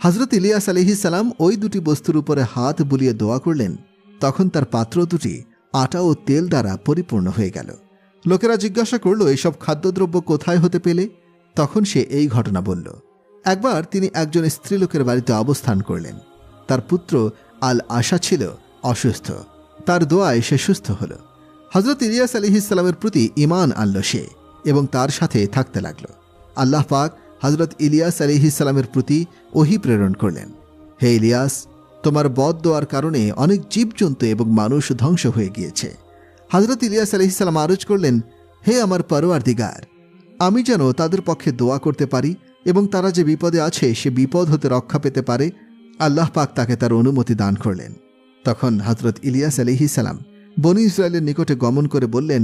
হজরত ইলিয়াস আলাইহিসসালাম ওই 2টি বস্তুর উপরে হাত বুলিয়ে দোয়া করলেন। তখন তার পাত্র 2টি আটা ও তেল দ্বারা পরিপূর্ণ হয়ে গেল। লোকেরা জিজ্ঞাসা করল, এসব খাদ্যদ্রব্য কোথায় হতে পেলে? তখন সে এই ঘটনা বলল। একবার তিনি একজন স্ত্রীলোকের বাড়িতে অবস্থান করলেন। তার পুত্র আল আশা ছিল অসুস্থ। তার দোয়ায় সে সুস্থ হল। হজরত ইলিয়াস আলাইহিসসালামের প্রতি ঈমান আনল সে এবং তার সাথে থাকতে লাগল। আল্লাহ পাক হজরত ইলিয়াস আলাইহিসসালামের প্রতি ওহী প্রেরণ করলেন, হে ইলিয়াস, তোমার বদ দোয়ার কারণে অনেক জীবজন্তু এবং মানুষ ধ্বংস হয়ে গিয়েছে। হজরত ইলিয়াস আলাইহিসসালাম আরজ করলেন, হে আমার পরওয়ারদিগার, আমি যেন তাদের পক্ষে দোয়া করতে পারি এবং তারা যে বিপদে আছে সে বিপদ হতে রক্ষা পেতে পারে। আল্লাহ পাক তাকে তার অনুমতি দান করলেন। তখন হজরত ইলিয়াস আলাইহিসসালাম বনী ইসরায়েলের নিকটে গমন করে বললেন,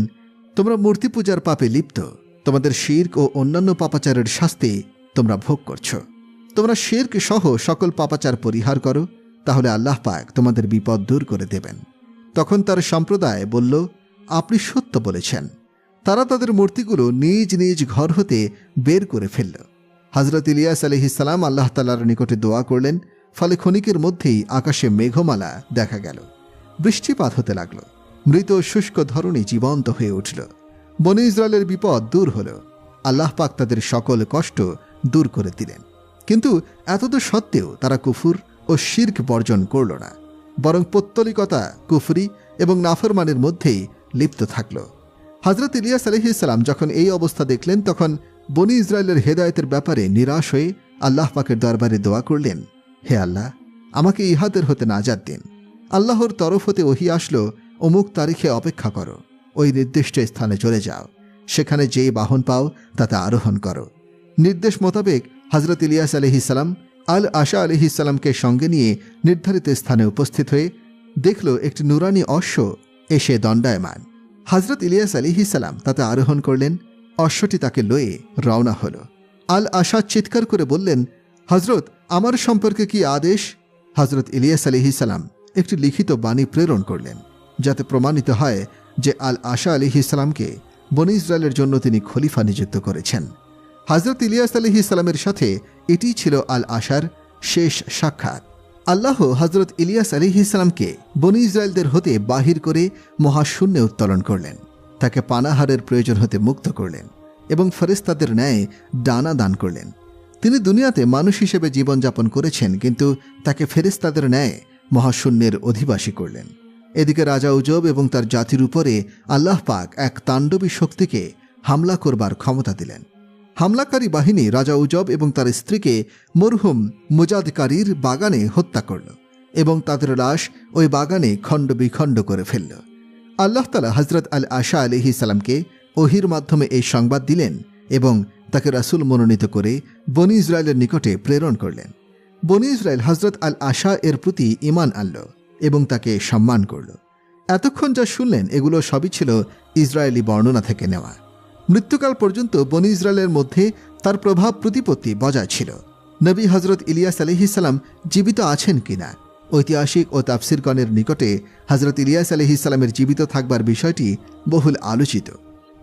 তোমরা মূর্তি পূজার পাপে লিপ্ত। তোমাদের শিরক ও অন্যান্য পাপাচারের শাস্তি তোমরা ভোগ করছ। তোমরা শিরক সহ সকল পাপাচার পরিহার করো, তাহলে আল্লাহ পাক তোমাদের বিপদ দূর করে দেবেন। তখন তার সম্প্রদায় বলল, আপনি সত্য বলেছেন। তারা তাদের মূর্তিগুলো নিজ নিজ ঘর হতে বের করে ফেলল। হযরত ইলিয়াস আলাইহিস সালাম আল্লাহ তাআলার নিকটে দোয়া করলেন, ফলে ক্ষণিকের মধ্যেই আকাশে মেঘমালা দেখা গেল, বৃষ্টিপাত হতে লাগল, মৃত শুষ্ক ধরনী জীবন্ত হয়ে উঠল। বনী ইসরায়েলের বিপদ দূর হল। আল্লাহ পাক তাদের সকল কষ্ট দূর করে দিলেন। কিন্তু এতদ সত্ত্বেও তারা কুফর ও শিরক বর্জন করল না, বরং পৌত্তলিকতা, কুফরি এবং নাফরমানের মধ্যেই লিপ্ত থাকল। হযরত ইলিয়াস আলাইহিস সালাম যখন এই অবস্থা দেখলেন, তখন বনী ইসরায়েলের হেদায়েতের ব্যাপারে নিরাশ হয়ে আল্লাহ পাকের দরবারে দোয়া করলেন, হে আল্লাহ, আমাকে ইহাদের হতে নাজাত দিন। আল্লাহর তরফ হতে ওহী আসলো, অমুক তারিখে অপেক্ষা করো, ওই নির্দিষ্ট স্থানে চলে যাও, সেখানে যেই বাহন পাও তাতে আরোহণ করো। নির্দেশ মোতাবেক হযরত ইলিয়াস আলাইহিস সালাম আল আশা আলাইহিস সালামকে সঙ্গে নিয়ে নির্ধারিত স্থানে উপস্থিত হয়ে দেখল একটি নুরানি অশ্ব এসে দণ্ডায়মান। হযরত ইলিয়াস আলাইহিস সালাম তাতে আরোহণ করলেন। অশ্বটি তাকে লয়ে রওনা হল। আল আশা চিৎকার করে বললেন, হযরত, আমার সম্পর্কে কি আদেশ? হযরত ইলিয়াস আলাইহিস সালাম একটি লিখিত বাণী প্রেরণ করলেন, যাতে প্রমাণিত হয় যে আল আশা আলাইহিস সালামকে বনী ইসরায়েলের জন্য তিনি খলিফা নিযুক্ত করেছেন। হযরত ইলিয়াস আলাইহিস সালামের সাথে এটিই ছিল আল আশার শেষ সাক্ষাৎ। আল্লাহ হযরত ইলিয়াস আলাইহিস সালামকে বনী ইসরায়েলদের হতে বাহির করে মহাশূন্যে উত্তোলন করলেন, তাকে পানাহারের প্রয়োজন হতে মুক্ত করলেন এবং ফেরেশতাদের ন্যায় ডানা দান করলেন। তিনি দুনিয়াতে মানুষ হিসেবে জীবনযাপন করেছেন, কিন্তু তাকে ফেরেশতাদের ন্যায় মহাশূন্যের অধিবাসী করলেন। এদিকে রাজা উজব এবং তার জাতির উপরে আল্লাহ পাক এক তাণ্ডবী শক্তিকে হামলা করবার ক্ষমতা দিলেন। হামলাকারী বাহিনী রাজা উজব এবং তার স্ত্রীকে মরহুম মুজাদকারীর বাগানে হত্যা করল এবং তাদের লাশ ওই বাগানে খণ্ড বিখণ্ড করে ফেলল। আল্লাহ তাআলা হযরত আল আশা আলাইহিস সালামকে ওহীর মাধ্যমে এই সংবাদ দিলেন এবং তাকে রাসূল মনোনীত করে বনী ইসরায়েলের নিকটে প্রেরণ করলেন। বনী ইসরায়েল হযরত আল আশা এর প্রতি ঈমান আনল এবং তাকে সম্মান করল। এতক্ষণ যা শুনলেন এগুলো সবই ছিল ইসরায়েলি বর্ণনা থেকে নেওয়া। মৃত্যুকাল পর্যন্ত বনী ইসরায়েলের মধ্যে তার প্রভাব প্রতিপত্তি বজায় ছিল। নবী হযরত ইলিয়াস আলাইহিস সালাম জীবিত আছেন কিনা, ঐতিহাসিক ও তাফসিরগণের নিকটে হযরত ইলিয়াস আলাইহিস সালামের জীবিত থাকবার বিষয়টি বহুল আলোচিত।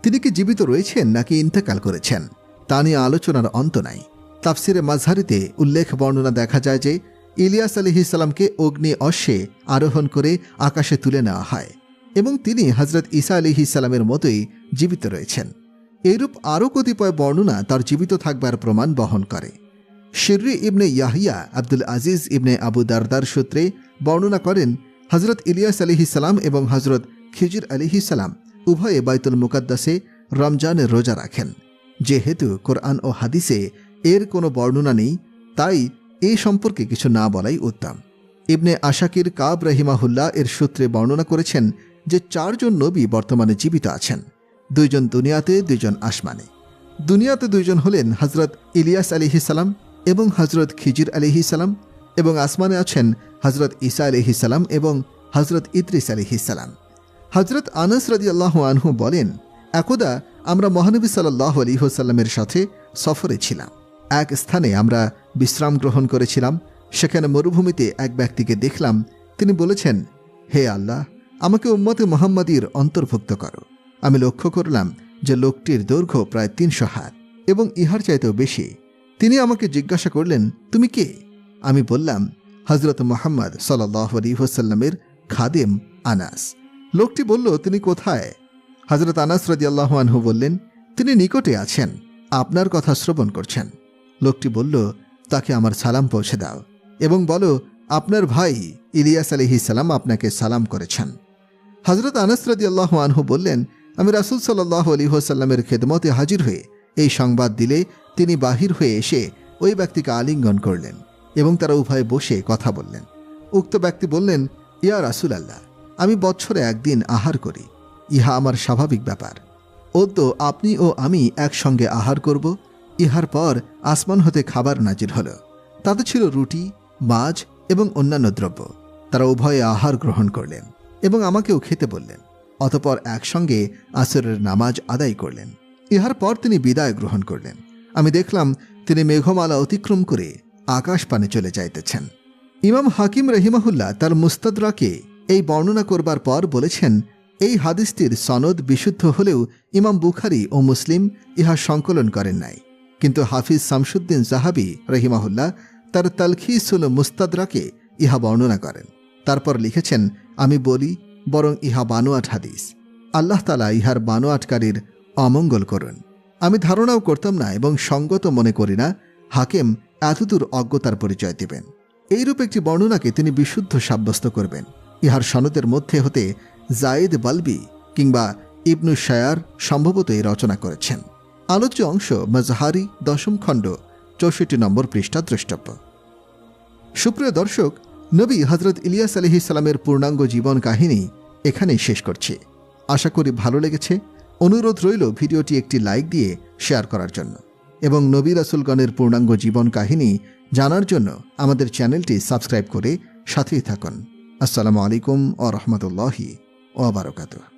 তিনি কি জীবিত রয়েছেন নাকি ইন্তেকাল করেছেন তা নিয়ে আলোচনার অন্ত নাই। তাফসিরে মাযহারিতে উল্লেখ বর্ণনা দেখা যায় যে ইলিয়াস আলাইহিস সালামকে অগ্নি অশ্বে আরোহণ করে আকাশে তুলে নেওয়া হয় এবং তিনি হযরত ঈসা আলাইহিস সালামের মতোই জীবিত রয়েছেন। এইরূপ আরও কতিপয় বর্ণনা তার জীবিত থাকবার প্রমাণ বহন করে। শিররি ইবনে ইয়াহিয়া আব্দুল আজিজ ইবনে আবু দারদার সূত্রে বর্ণনা করেন, হযরত ইলিয়াস আলাইহিস সালাম এবং হযরত খিজির আলাইহিস সালাম উভয়ে বাইতুল মুকাদ্দাসে রমজানের রোজা রাখেন। যেহেতু কোরআন ও হাদিসে এর কোনো বর্ণনা নেই, তাই এ সম্পর্কে কিছু না বলাই উত্তম। ইবনে আশাকির কাব রাহিমাহুল্লাহ এর সূত্রে বর্ণনা করেছেন যে 4 জন নবী বর্তমানে জীবিত আছেন, 2 জন দুনিয়াতে, 2 জন আসমানে। দুনিয়াতে 2 জন হলেন হযরত ইলিয়াস আলাইহিস সালাম এবং হযরত খিজির আলাইহিস সালাম, এবং আসমানে আছেন হযরত ঈসা আলাইহিস সালাম এবং হযরত ইদ্রিস আলাইহিস সালাম। হযরত আনাস রাদিয়াল্লাহু আনহু বলেন, একদা আমরা মহানবী সাল্লাল্লাহু আলাইহি ওয়াসাল্লামের সাথে সফরে ছিলাম। এক স্থানে আমরা বিশ্রাম গ্রহণ করেছিলাম। সেখানে মরুভূমিতে এক ব্যক্তিকে দেখলাম। তিনি বলেছেন, হে আল্লাহ, আমাকে উম্মতে মুহাম্মাদীর অন্তর্ভুক্ত করো। আমি লক্ষ্য করলাম যে লোকটির দৈর্ঘ্য প্রায় 300 হাত এবং ইহার চাইতেও বেশি। তিনি আমাকে জিজ্ঞাসা করলেন, তুমি কে? আমি বললাম, হযরত মুহাম্মদ সাল্লাল্লাহু আলাইহি ওয়াসাল্লামের খাদেম আনাস। লোকটি বলল, তিনি কোথায়? হযরত আনাস রাদিয়াল্লাহু আনহু বললেন, তিনি নিকটে আছেন, আপনার কথা শ্রবণ করছেন। লোকটি বলল, তাকে আমার সালাম পৌঁছে দাও এবং বলো, আপনার ভাই ইলিয়াস আলাইহিস সালাম আপনাকে সালাম করেছেন। হযরত আনাস রাদিয়াল্লাহু আনহু বললেন, আমি রাসূল সাল্লাল্লাহু আলাইহি ওয়াসাল্লামের খেদমতে হাজির হয়ে এই সংবাদ দিলে তিনি বাহির হয়ে এসে ওই ব্যক্তিকে আলিঙ্গন করলেন এবং তারা উভয়ে বসে কথা বললেন। উক্ত ব্যক্তি বললেন, ইয়া রাসূলুল্লাহ, আমি বছরে একদিন আহার করি, ইহা আমার স্বাভাবিক ব্যাপার। অদ্য আপনি ও আমি একসঙ্গে আহার করব। ইহার পর আসমান হতে খাবার নাজির হল। তাতে ছিল রুটি, মাছ এবং অন্যান্য দ্রব্য। তারা উভয়ে আহার গ্রহণ করলেন এবং আমাকেও খেতে বললেন। অতপর একসঙ্গে আসরের নামাজ আদায় করলেন। ইহার পর তিনি বিদায় গ্রহণ করলেন। আমি দেখলাম তিনি মেঘমালা অতিক্রম করে আকাশ পানে চলে যাইতেছেন। ইমাম হাকিম রহিমাহুল্লাহ তার মুস্তাদরাকে এই বর্ণনা করবার পর বলেছেন, এই হাদিসটির সনদ বিশুদ্ধ হলেও ইমাম বুখারী ও মুসলিম ইহা সংকলন করেন নাই। কিন্তু হাফিজ শামসুদ্দিন জাহাবি রহিমাহুল্লাহ তার তালখিসুল মুস্তাদরাকে ইহা বর্ণনা করেন। তারপর লিখেছেন, আমি বলি বরং ইহা বানোয়াট হাদিস। আল্লাহ তাআলা ইহার বানোয়াটকারীর অমঙ্গল করুন। আমি ধারণাও করতাম না এবং সঙ্গত মনে করি না হাকিম এতদূর অজ্ঞতার পরিচয় দেবেন। এইরূপ একটি বর্ণনাকে তিনি বিশুদ্ধ সাব্যস্ত করবেন। ইহার সনদের মধ্যে হতে জায়েদ বালবি কিংবা ইবনু শায়ার সম্ভবত এই রচনা করেছেন। আলোচ্য অংশ মাজহারি 10ম খণ্ড 64 নম্বর পৃষ্ঠা দ্রষ্টব্য। সুপ্রিয় দর্শক, নবী হজরত ইলিয়াস আলাইহিস সালামের পূর্ণাঙ্গ জীবন কাহিনী এখানেই শেষ করছি। আশা করি ভালো লেগেছে। অনুরোধ রইল ভিডিওটি একটি লাইক দিয়ে শেয়ার করার জন্য এবং নবী রাসূলগণের পূর্ণাঙ্গ জীবন কাহিনী জানার জন্য আমাদের চ্যানেলটি সাবস্ক্রাইব করে সাথেই থাকুন। আসসালামু আলাইকুম ওয়া রাহমাতুল্লাহি ওয়া বারাকাতুহু।